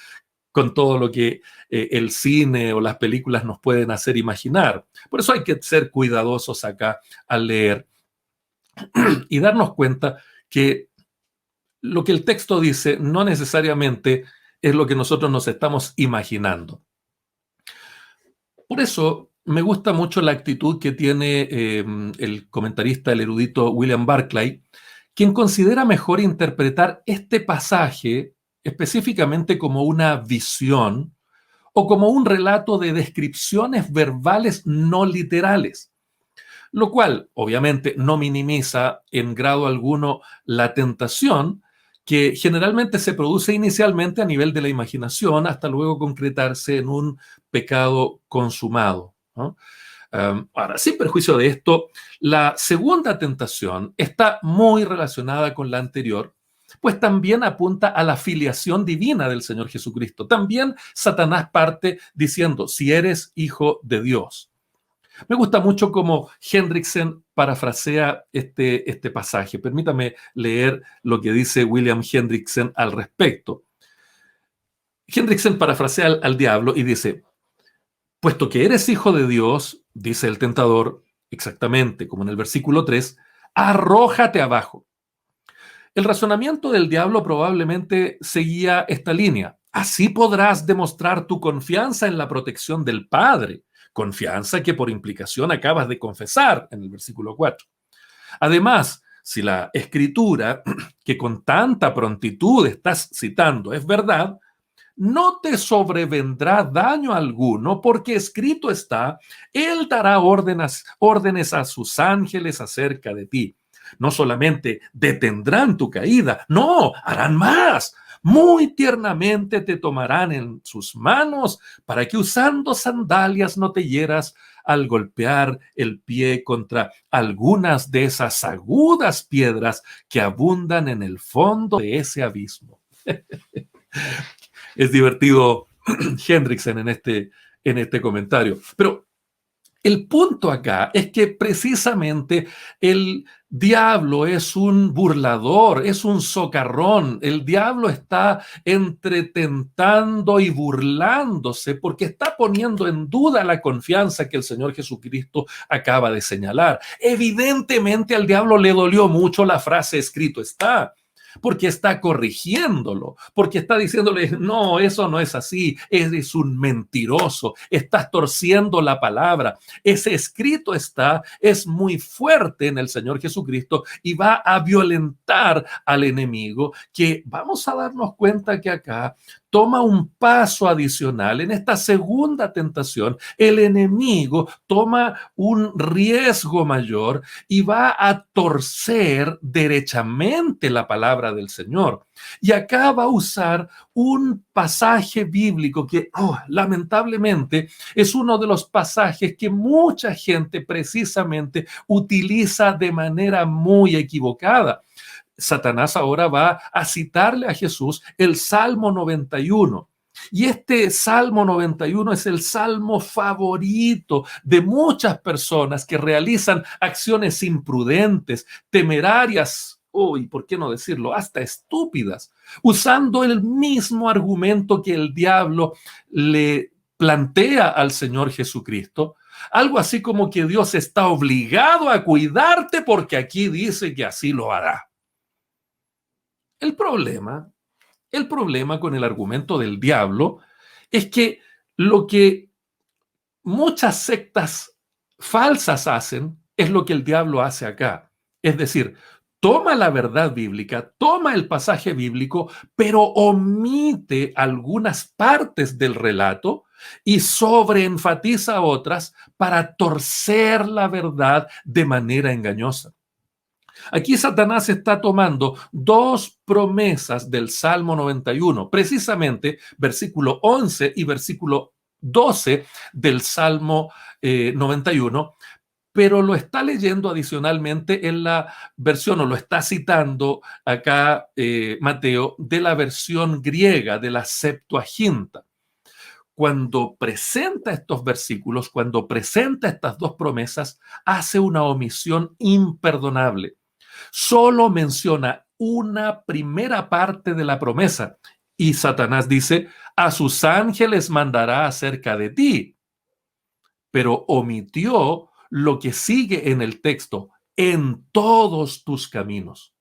con todo lo que el cine o las películas nos pueden hacer imaginar. Por eso hay que ser cuidadosos acá al leer y darnos cuenta que lo que el texto dice no necesariamente es lo que nosotros nos estamos imaginando. Por eso me gusta mucho la actitud que tiene el comentarista, el erudito William Barclay, quien considera mejor interpretar este pasaje específicamente como una visión o como un relato de descripciones verbales no literales, lo cual obviamente no minimiza en grado alguno la tentación que generalmente se produce inicialmente a nivel de la imaginación hasta luego concretarse en un pecado consumado, ¿no? Ahora, sin perjuicio de esto, la segunda tentación está muy relacionada con la anterior, pues también apunta a la filiación divina del Señor Jesucristo. También Satanás parte diciendo, si eres hijo de Dios. Me gusta mucho cómo Hendrickson parafrasea este pasaje. Permítame leer lo que dice William Hendrickson al respecto. Hendrickson parafrasea al diablo y dice, puesto que eres hijo de Dios, dice el tentador, exactamente como en el versículo 3, arrójate abajo. El razonamiento del diablo probablemente seguía esta línea. Así podrás demostrar tu confianza en la protección del Padre, confianza que por implicación acabas de confesar en el versículo 4. Además, si la escritura que con tanta prontitud estás citando es verdad, no te sobrevendrá daño alguno, porque escrito está, Él dará órdenes a sus ángeles acerca de ti. No solamente detendrán tu caída, no, harán más. Muy tiernamente te tomarán en sus manos para que usando sandalias no te hieras al golpear el pie contra algunas de esas agudas piedras que abundan en el fondo de ese abismo. Es divertido Hendrickson en este comentario. Pero el punto acá es que precisamente el diablo es un burlador, es un socarrón. El diablo está entretentando y burlándose porque está poniendo en duda la confianza que el Señor Jesucristo acaba de señalar. Evidentemente al diablo le dolió mucho la frase escrito está, porque está corrigiéndolo, porque está diciéndole, no, eso no es así, eres un mentiroso, estás torciendo la palabra. Ese escrito está, es muy fuerte en el Señor Jesucristo y va a violentar al enemigo, que vamos a darnos cuenta que acá toma un paso adicional. En esta segunda tentación, el enemigo toma un riesgo mayor y va a torcer derechamente la palabra del Señor. Y acá va a usar un pasaje bíblico que, lamentablemente, es uno de los pasajes que mucha gente precisamente utiliza de manera muy equivocada. Satanás ahora va a citarle a Jesús el Salmo 91. Y este Salmo 91 es el salmo favorito de muchas personas que realizan acciones imprudentes, temerarias, y por qué no decirlo, hasta estúpidas, usando el mismo argumento que el diablo le plantea al Señor Jesucristo. Algo así como que Dios está obligado a cuidarte porque aquí dice que así lo hará. El problema con el argumento del diablo es que lo que muchas sectas falsas hacen es lo que el diablo hace acá. Es decir, toma la verdad bíblica, toma el pasaje bíblico, pero omite algunas partes del relato y sobreenfatiza otras para torcer la verdad de manera engañosa. Aquí Satanás está tomando dos promesas del Salmo 91, precisamente versículo 11 y versículo 12 del Salmo 91, pero lo está leyendo adicionalmente en la versión, o lo está citando acá Mateo, de la versión griega, de la Septuaginta. Cuando presenta estos versículos, cuando presenta estas dos promesas, hace una omisión imperdonable. Solo menciona una primera parte de la promesa y Satanás dice, a sus ángeles mandará acerca de ti, pero omitió lo que sigue en el texto, en todos tus caminos.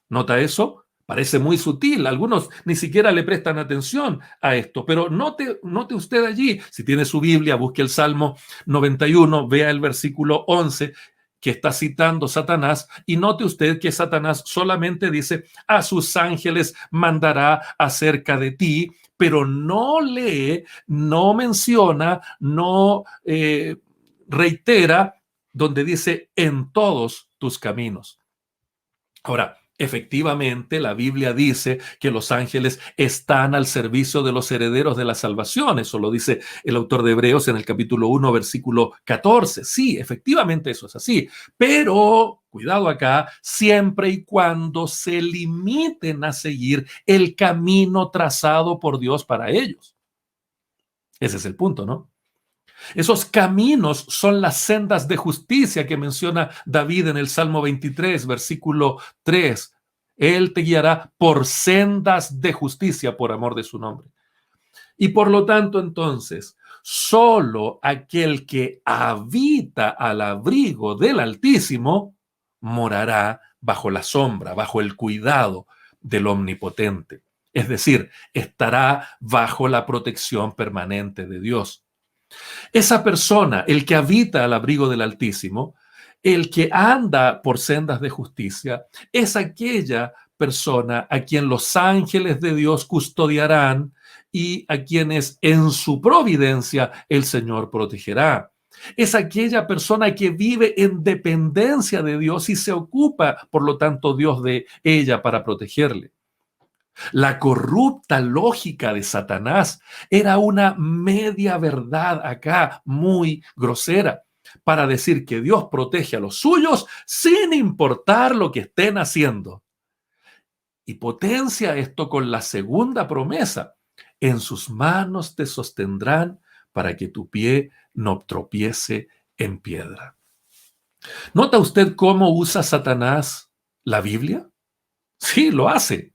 ¿Nota eso? Parece muy sutil, algunos ni siquiera le prestan atención a esto, pero note usted allí, si tiene su Biblia, busque el Salmo 91, vea el versículo 11 que está citando Satanás, y note usted que Satanás solamente dice, a sus ángeles mandará acerca de ti, pero no lee, no menciona, no reitera, donde dice, en todos tus caminos. Ahora, efectivamente, la Biblia dice que los ángeles están al servicio de los herederos de la salvación. Eso lo dice el autor de Hebreos en el capítulo 1, versículo 14. Sí, efectivamente eso es así. Pero, cuidado acá, siempre y cuando se limiten a seguir el camino trazado por Dios para ellos. Ese es el punto, ¿no? Esos caminos son las sendas de justicia que menciona David en el Salmo 23, versículo 3. Él te guiará por sendas de justicia por amor de su nombre. Y por lo tanto, entonces, solo aquel que habita al abrigo del Altísimo morará bajo la sombra, bajo el cuidado del Omnipotente. Es decir, estará bajo la protección permanente de Dios. Esa persona, el que habita al abrigo del Altísimo, el que anda por sendas de justicia, es aquella persona a quien los ángeles de Dios custodiarán y a quienes en su providencia el Señor protegerá. Es aquella persona que vive en dependencia de Dios y se ocupa, por lo tanto, Dios de ella para protegerle. La corrupta lógica de Satanás era una media verdad acá, muy grosera, para decir que Dios protege a los suyos sin importar lo que estén haciendo. Y potencia esto con la segunda promesa. En sus manos te sostendrán para que tu pie no tropiece en piedra. ¿Nota usted cómo usa Satanás la Biblia? Sí, lo hace.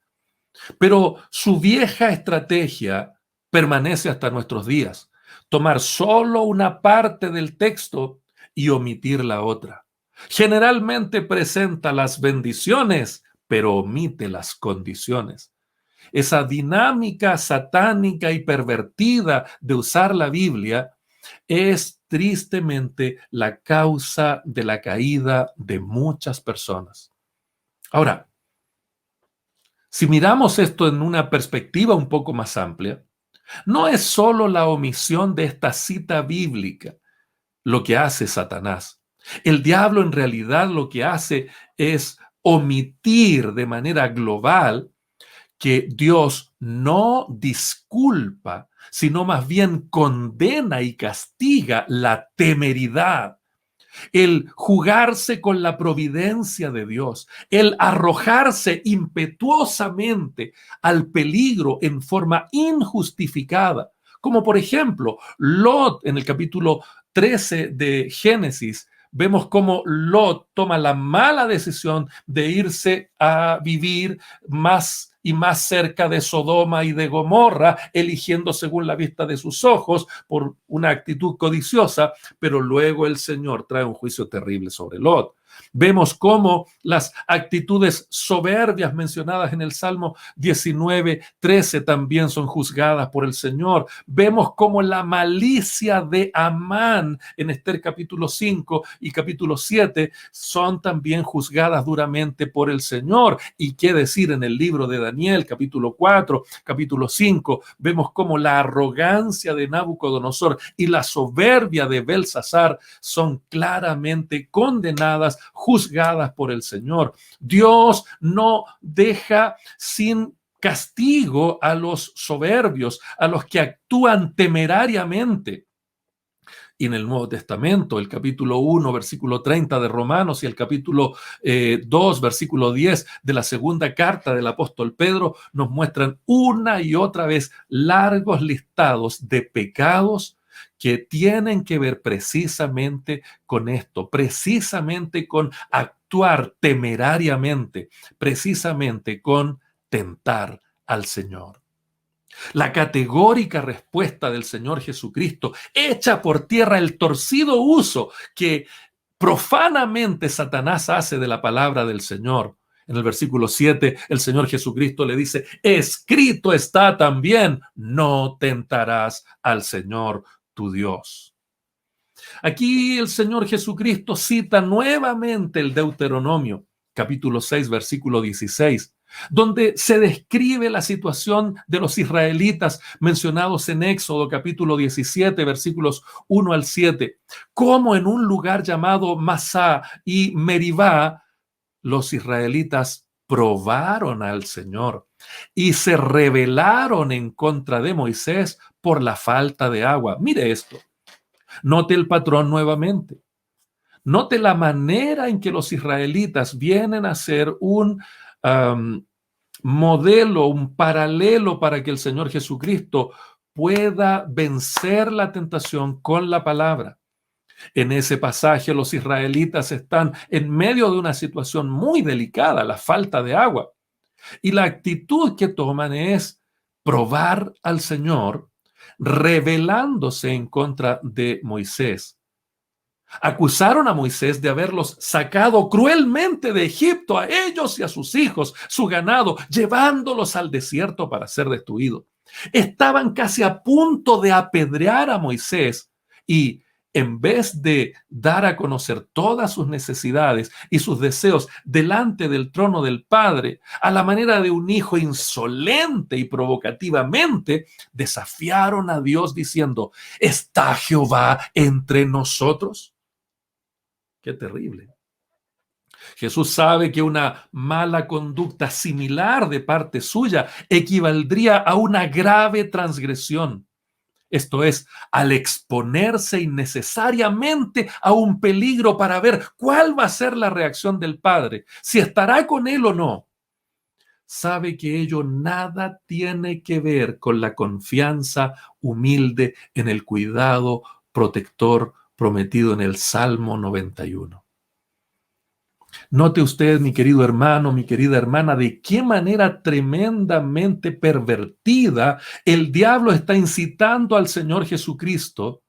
Pero su vieja estrategia permanece hasta nuestros días. Tomar solo una parte del texto y omitir la otra. Generalmente presenta las bendiciones, pero omite las condiciones. Esa dinámica satánica y pervertida de usar la Biblia es tristemente la causa de la caída de muchas personas. Ahora, si miramos esto en una perspectiva un poco más amplia, no es solo la omisión de esta cita bíblica lo que hace Satanás. El diablo en realidad lo que hace es omitir de manera global que Dios no disculpa, sino más bien condena y castiga la temeridad, el jugarse con la providencia de Dios, el arrojarse impetuosamente al peligro en forma injustificada, como por ejemplo Lot en el capítulo 13 de Génesis. Vemos cómo Lot toma la mala decisión de irse a vivir más y más cerca de Sodoma y de Gomorra, eligiendo según la vista de sus ojos por una actitud codiciosa, pero luego el Señor trae un juicio terrible sobre Lot. Vemos cómo las actitudes soberbias mencionadas en el Salmo 19:13 también son juzgadas por el Señor. Vemos cómo la malicia de Amán en Esther capítulo 5 y capítulo 7 son también juzgadas duramente por el Señor. Y qué decir en el libro de Daniel, capítulo 4, capítulo 5, vemos cómo la arrogancia de Nabucodonosor y la soberbia de Belsasar son claramente condenadas, juzgadas por el Señor. Dios no deja sin castigo a los soberbios, a los que actúan temerariamente. Y en el Nuevo Testamento, el capítulo 1, versículo 30 de Romanos y el capítulo 2, versículo 10 de la segunda carta del apóstol Pedro, nos muestran una y otra vez largos listados de pecados que tienen que ver precisamente con esto, precisamente con actuar temerariamente, precisamente con tentar al Señor. La categórica respuesta del Señor Jesucristo echa por tierra el torcido uso que profanamente Satanás hace de la palabra del Señor. En el versículo 7, el Señor Jesucristo le dice, escrito está también, no tentarás al Señor tu Dios. Aquí el Señor Jesucristo cita nuevamente el Deuteronomio, capítulo 6, versículo 16, donde se describe la situación de los israelitas mencionados en Éxodo capítulo 17, versículos 1 al 7, como en un lugar llamado Masá y Meribá, los israelitas probaron al Señor y se rebelaron en contra de Moisés por la falta de agua. Mire esto, note el patrón nuevamente. Note la manera en que los israelitas vienen a ser un modelo, un paralelo para que el Señor Jesucristo pueda vencer la tentación con la palabra. En ese pasaje los israelitas están en medio de una situación muy delicada, la falta de agua. Y la actitud que toman es probar al Señor, rebelándose en contra de Moisés. Acusaron a Moisés de haberlos sacado cruelmente de Egipto, a ellos y a sus hijos, su ganado, llevándolos al desierto para ser destruidos. Estaban casi a punto de apedrear a Moisés y en vez de dar a conocer todas sus necesidades y sus deseos delante del trono del Padre, a la manera de un hijo insolente y provocativamente, desafiaron a Dios diciendo, ¿está Jehová entre nosotros? Qué terrible. Jesús sabe que una mala conducta similar de parte suya equivaldría a una grave transgresión. Esto es, al exponerse innecesariamente a un peligro para ver cuál va a ser la reacción del Padre, si estará con él o no. Sabe que ello nada tiene que ver con la confianza humilde en el cuidado protector prometido en el Salmo 91. Note usted, mi querido hermano, mi querida hermana, de qué manera tremendamente pervertida el diablo está incitando al Señor Jesucristo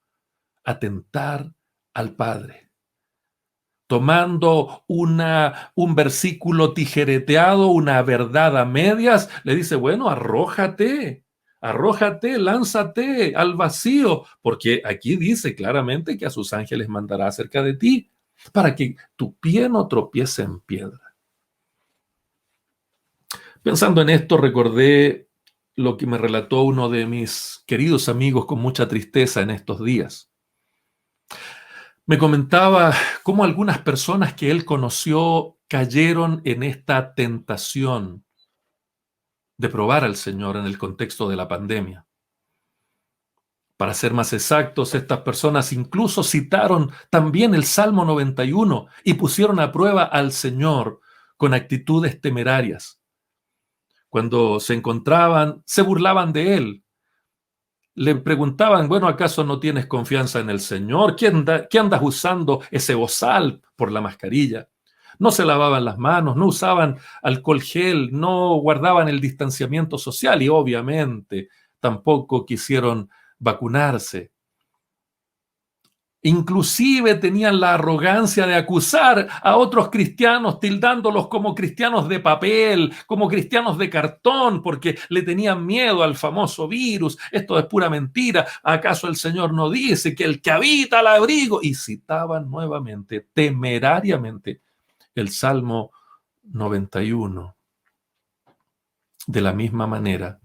a tentar al Padre. Tomando un versículo tijereteado, una verdad a medias, le dice, bueno, arrójate, lánzate al vacío, porque aquí dice claramente que a sus ángeles mandará acerca de ti, para que tu pie no tropiece en piedra. Pensando en esto, recordé lo que me relató uno de mis queridos amigos con mucha tristeza en estos días. Me comentaba cómo algunas personas que él conoció cayeron en esta tentación de probar al Señor en el contexto de la pandemia. Para ser más exactos, estas personas incluso citaron también el Salmo 91 y pusieron a prueba al Señor con actitudes temerarias. Cuando se encontraban, se burlaban de él. Le preguntaban, bueno, ¿acaso no tienes confianza en el Señor? ¿Qué andas usando ese bozal por la mascarilla? No se lavaban las manos, no usaban alcohol gel, no guardaban el distanciamiento social y obviamente tampoco quisieron vacunarse. Inclusive tenían la arrogancia de acusar a otros cristianos, tildándolos como cristianos de papel, como cristianos de cartón, porque le tenían miedo al famoso virus. Esto es pura mentira. ¿Acaso el Señor no dice que el que habita al abrigo? Y citaban nuevamente, temerariamente, el Salmo 91, de la misma manera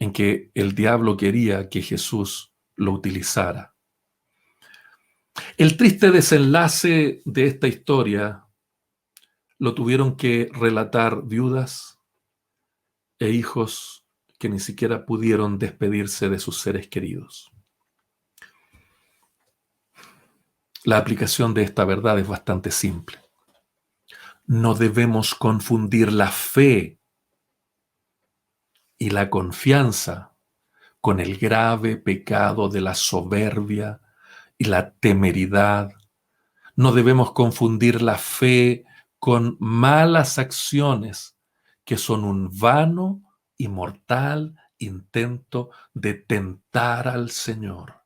en que el diablo quería que Jesús lo utilizara. El triste desenlace de esta historia lo tuvieron que relatar viudas e hijos que ni siquiera pudieron despedirse de sus seres queridos. La aplicación de esta verdad es bastante simple. No debemos confundir la fe y la confianza con el grave pecado de la soberbia y la temeridad. No debemos confundir la fe con malas acciones que son un vano y mortal intento de tentar al Señor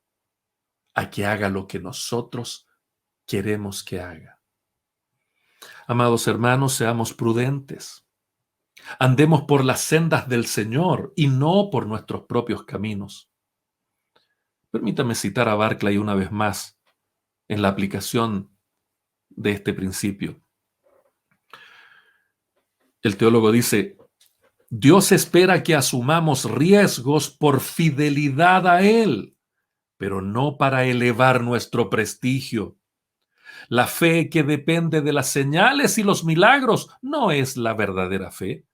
a que haga lo que nosotros queremos que haga. Amados hermanos, seamos prudentes. Andemos por las sendas del Señor y no por nuestros propios caminos. Permítame citar a Barclay una vez más en la aplicación de este principio. El teólogo dice: Dios espera que asumamos riesgos por fidelidad a Él, pero no para elevar nuestro prestigio. La fe que depende de las señales y los milagros no es la verdadera fe.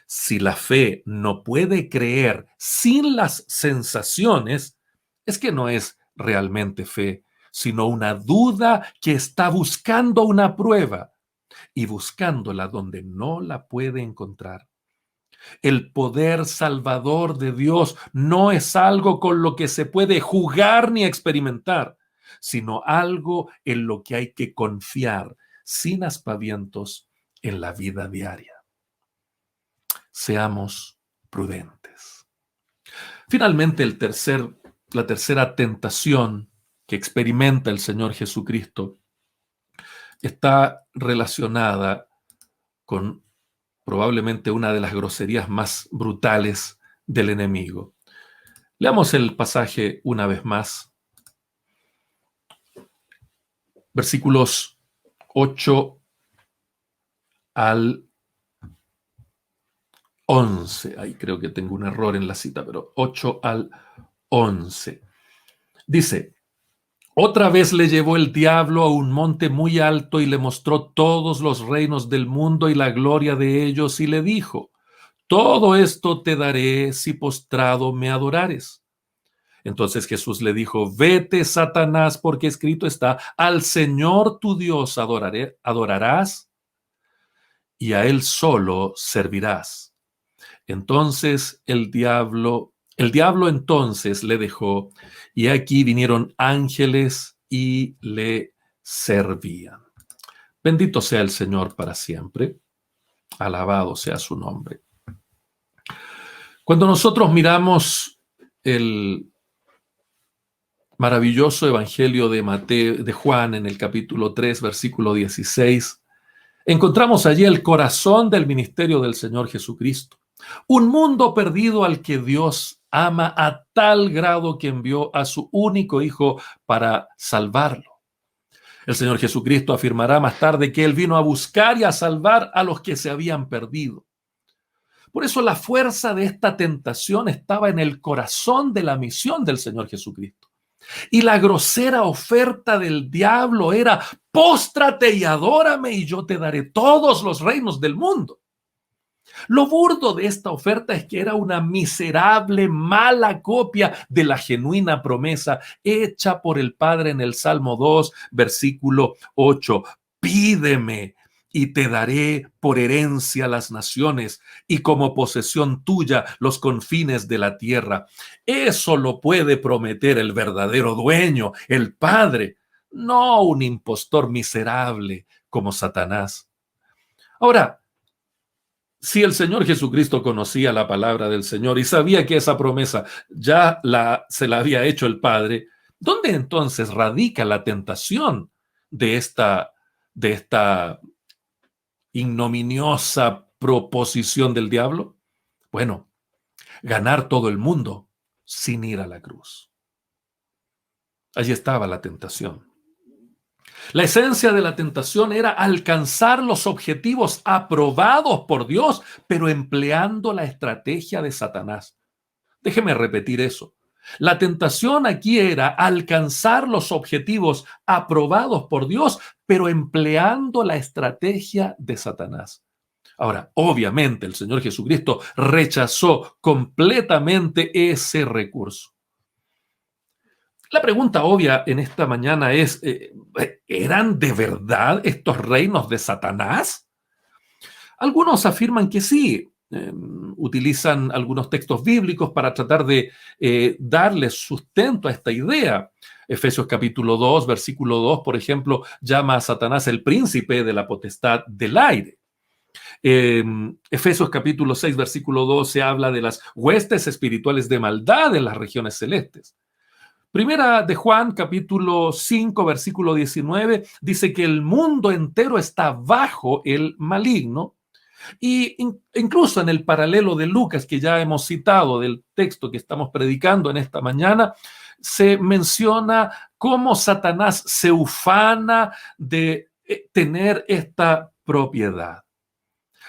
Si la fe no puede creer sin las sensaciones, es que no es realmente fe, sino una duda que está buscando una prueba y buscándola donde no la puede encontrar. El poder salvador de Dios no es algo con lo que se puede jugar ni experimentar, sino algo en lo que hay que confiar sin aspavientos en la vida diaria. Seamos prudentes. Finalmente, la tercera tentación que experimenta el Señor Jesucristo está relacionada con probablemente una de las groserías más brutales del enemigo. Leamos el pasaje una vez más. Versículos 8 al 11. Ahí creo que tengo un error en la cita, pero 8 al 11. Dice: Otra vez le llevó el diablo a un monte muy alto y le mostró todos los reinos del mundo y la gloria de ellos, y le dijo: Todo esto te daré si postrado me adorares. Entonces Jesús le dijo: Vete, Satanás, porque escrito está: Al Señor tu Dios adorarás y a Él solo servirás. Entonces el diablo entonces le dejó, y aquí vinieron ángeles y le servían. Bendito sea el Señor para siempre. Alabado sea su nombre. Cuando nosotros miramos el maravilloso evangelio de Juan en el capítulo 3, versículo 16, encontramos allí el corazón del ministerio del Señor Jesucristo. Un mundo perdido al que Dios ama a tal grado que envió a su único Hijo para salvarlo. El Señor Jesucristo afirmará más tarde que Él vino a buscar y a salvar a los que se habían perdido. Por eso la fuerza de esta tentación estaba en el corazón de la misión del Señor Jesucristo. Y la grosera oferta del diablo era: póstrate y adórame y yo te daré todos los reinos del mundo. Lo burdo de esta oferta es que era una miserable, mala copia de la genuina promesa hecha por el Padre en el Salmo 2, versículo 8. Pídeme y te daré por herencia las naciones y como posesión tuya los confines de la tierra. Eso lo puede prometer el verdadero dueño, el Padre, no un impostor miserable como Satanás. Ahora, si el Señor Jesucristo conocía la palabra del Señor y sabía que esa promesa se la había hecho el Padre, ¿Dónde entonces radica la tentación de esta ignominiosa proposición del diablo? Bueno, ganar todo el mundo sin ir a la cruz. Allí estaba la tentación. La esencia de la tentación era alcanzar los objetivos aprobados por Dios, pero empleando la estrategia de Satanás. Déjeme repetir eso. La tentación aquí era alcanzar los objetivos aprobados por Dios, pero empleando la estrategia de Satanás. Ahora, obviamente el Señor Jesucristo rechazó completamente ese recurso. La pregunta obvia en esta mañana es, ¿eran de verdad estos reinos de Satanás? Algunos afirman que sí. Utilizan algunos textos bíblicos para tratar de darle sustento a esta idea. Efesios capítulo 2, versículo 2, por ejemplo, llama a Satanás el príncipe de la potestad del aire. Efesios capítulo 6, versículo 12 habla de las huestes espirituales de maldad en las regiones celestes. Primera de Juan, capítulo 5, versículo 19, dice que el mundo entero está bajo el maligno. Y incluso en el paralelo de Lucas, que ya hemos citado del texto que estamos predicando en esta mañana, se menciona cómo Satanás se ufana de tener esta propiedad.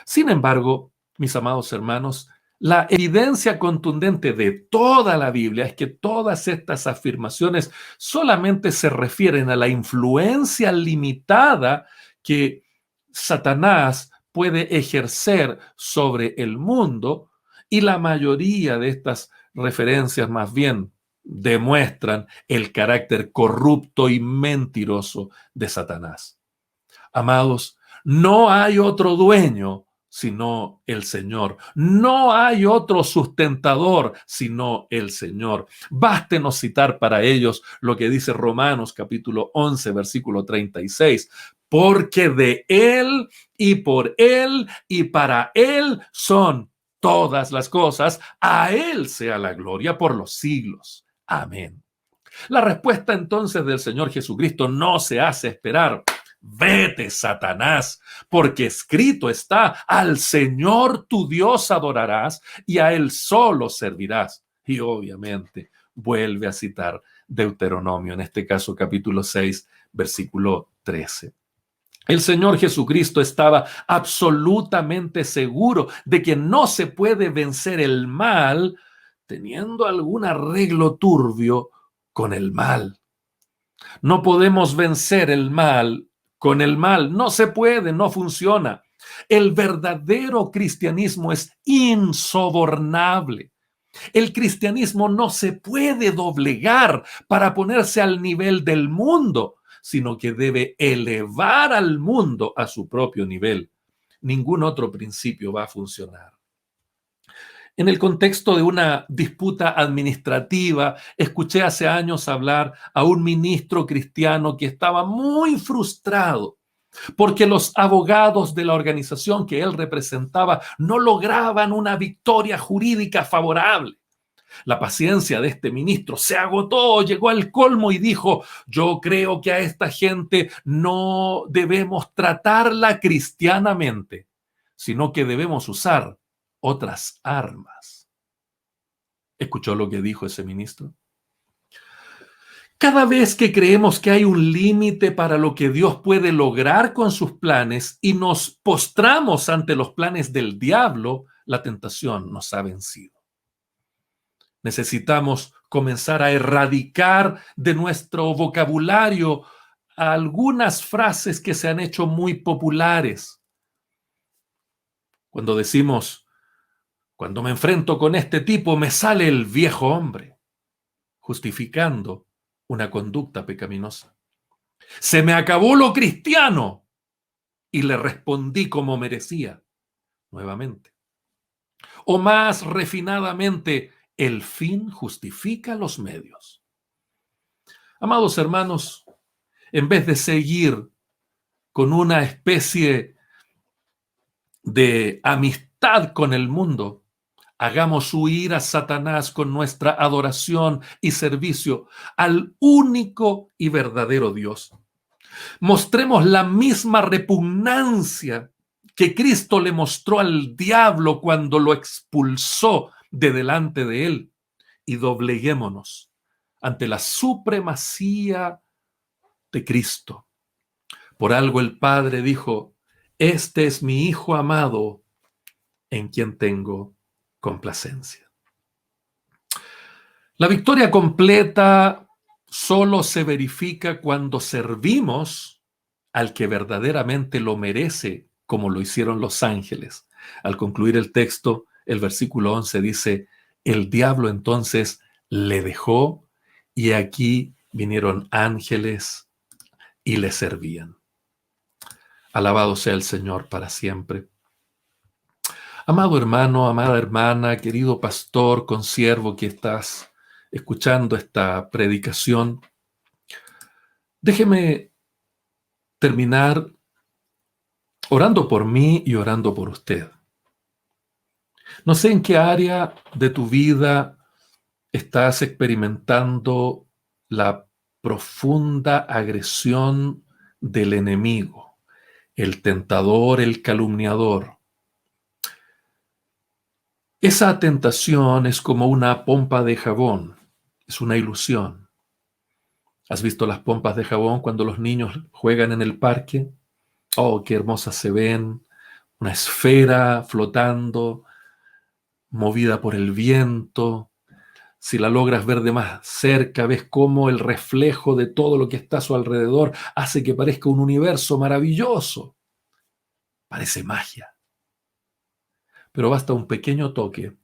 Sin embargo, mis amados hermanos, la evidencia contundente de toda la Biblia es que todas estas afirmaciones solamente se refieren a la influencia limitada que Satanás puede ejercer sobre el mundo, y la mayoría de estas referencias más bien demuestran el carácter corrupto y mentiroso de Satanás. Amados, no hay otro dueño sino el Señor. No hay otro sustentador sino el Señor. Bástenos citar para ellos lo que dice Romanos capítulo 11, versículo 36. Porque de Él y por Él y para Él son todas las cosas. A Él sea la gloria por los siglos. Amén. La respuesta entonces del Señor Jesucristo no se hace esperar. Vete, Satanás, porque escrito está, al Señor tu Dios adorarás y a Él solo servirás. Y obviamente vuelve a citar Deuteronomio, en este caso capítulo 6, versículo 13. El Señor Jesucristo estaba absolutamente seguro de que no se puede vencer el mal teniendo algún arreglo turbio con el mal. No podemos vencer el mal con el mal. No se puede, no funciona. El verdadero cristianismo es insobornable. El cristianismo no se puede doblegar para ponerse al nivel del mundo, sino que debe elevar al mundo a su propio nivel. Ningún otro principio va a funcionar. En el contexto de una disputa administrativa, escuché hace años hablar a un ministro cristiano que estaba muy frustrado porque los abogados de la organización que él representaba no lograban una victoria jurídica favorable. La paciencia de este ministro se agotó, llegó al colmo y dijo: yo creo que a esta gente no debemos tratarla cristianamente, sino que debemos usar otras armas. ¿Escuchó lo que dijo ese ministro? Cada vez que creemos que hay un límite para lo que Dios puede lograr con sus planes y nos postramos ante los planes del diablo, la tentación nos ha vencido. Necesitamos comenzar a erradicar de nuestro vocabulario algunas frases que se han hecho muy populares. Cuando decimos, cuando me enfrento con este tipo, me sale el viejo hombre, justificando una conducta pecaminosa. Se me acabó lo cristiano y le respondí como merecía, nuevamente. O más refinadamente, el fin justifica los medios. Amados hermanos, en vez de seguir con una especie de amistad con el mundo, Hagamos huir a Satanás con nuestra adoración y servicio al único y verdadero Dios. Mostremos la misma repugnancia que Cristo le mostró al diablo cuando lo expulsó de delante de él, y dobleguémonos ante la supremacía de Cristo. Por algo el Padre dijo: este es mi Hijo amado, en quien tengo complacencia. La victoria completa solo se verifica cuando servimos al que verdaderamente lo merece, como lo hicieron los ángeles. Al concluir el texto, el versículo 11 dice: el diablo entonces le dejó, y aquí vinieron ángeles y le servían. Alabado sea el Señor para siempre. Amado hermano, amada hermana, querido pastor, consiervo que estás escuchando esta predicación, déjeme terminar orando por mí y orando por usted. No sé en qué área de tu vida estás experimentando la profunda agresión del enemigo, el tentador, el calumniador. Esa tentación es como una pompa de jabón, es una ilusión. ¿Has visto las pompas de jabón cuando los niños juegan en el parque? Oh, qué hermosas se ven, una esfera flotando, movida por el viento. Si la logras ver de más cerca, ves cómo el reflejo de todo lo que está a su alrededor hace que parezca un universo maravilloso. Parece magia. Pero basta un pequeño toque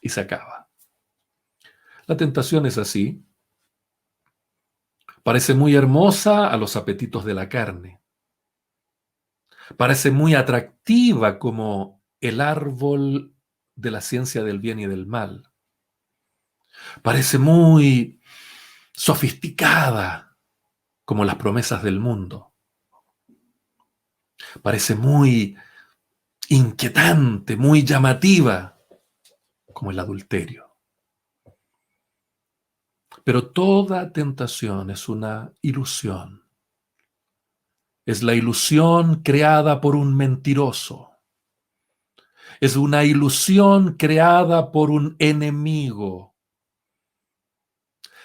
y se acaba. La tentación es así. Parece muy hermosa a los apetitos de la carne. Parece muy atractiva como el árbol de la ciencia del bien y del mal. Parece muy sofisticada como las promesas del mundo. Parece muy inquietante, muy llamativa como el adulterio. Pero toda tentación es una ilusión. Es la ilusión creada por un mentiroso. Es una ilusión creada por un enemigo.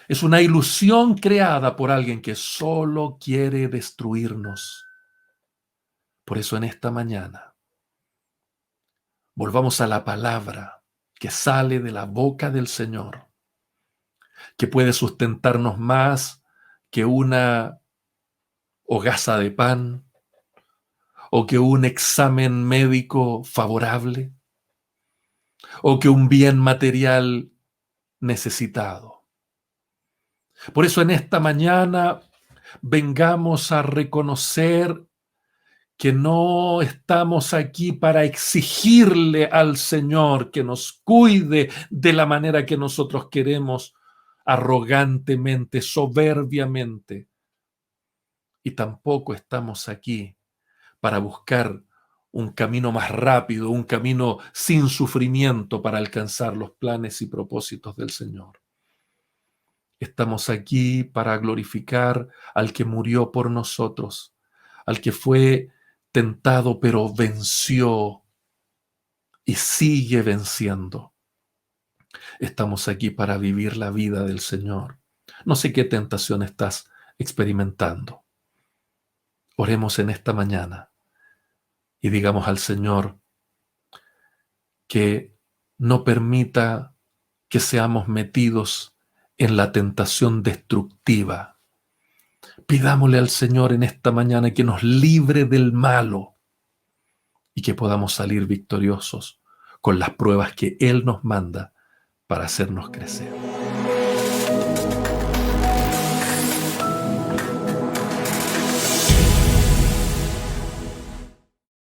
Es una ilusión creada por alguien que solo quiere destruirnos. Por eso en esta mañana, volvamos a la palabra que sale de la boca del Señor, que puede sustentarnos más que una hogaza de pan o que un examen médico favorable o que un bien material necesitado. Por eso en esta mañana vengamos a reconocer que no estamos aquí para exigirle al Señor que nos cuide de la manera que nosotros queremos, arrogantemente, soberbiamente. Y tampoco estamos aquí para buscar un camino más rápido, un camino sin sufrimiento para alcanzar los planes y propósitos del Señor. Estamos aquí para glorificar al que murió por nosotros, al que fue tentado pero venció y sigue venciendo. Estamos aquí para vivir la vida del Señor. No sé qué tentación estás experimentando. Oremos en esta mañana y digamos al Señor que no permita que seamos metidos en la tentación destructiva. Pidámosle al Señor en esta mañana que nos libre del malo y que podamos salir victoriosos con las pruebas que Él nos manda para hacernos crecer.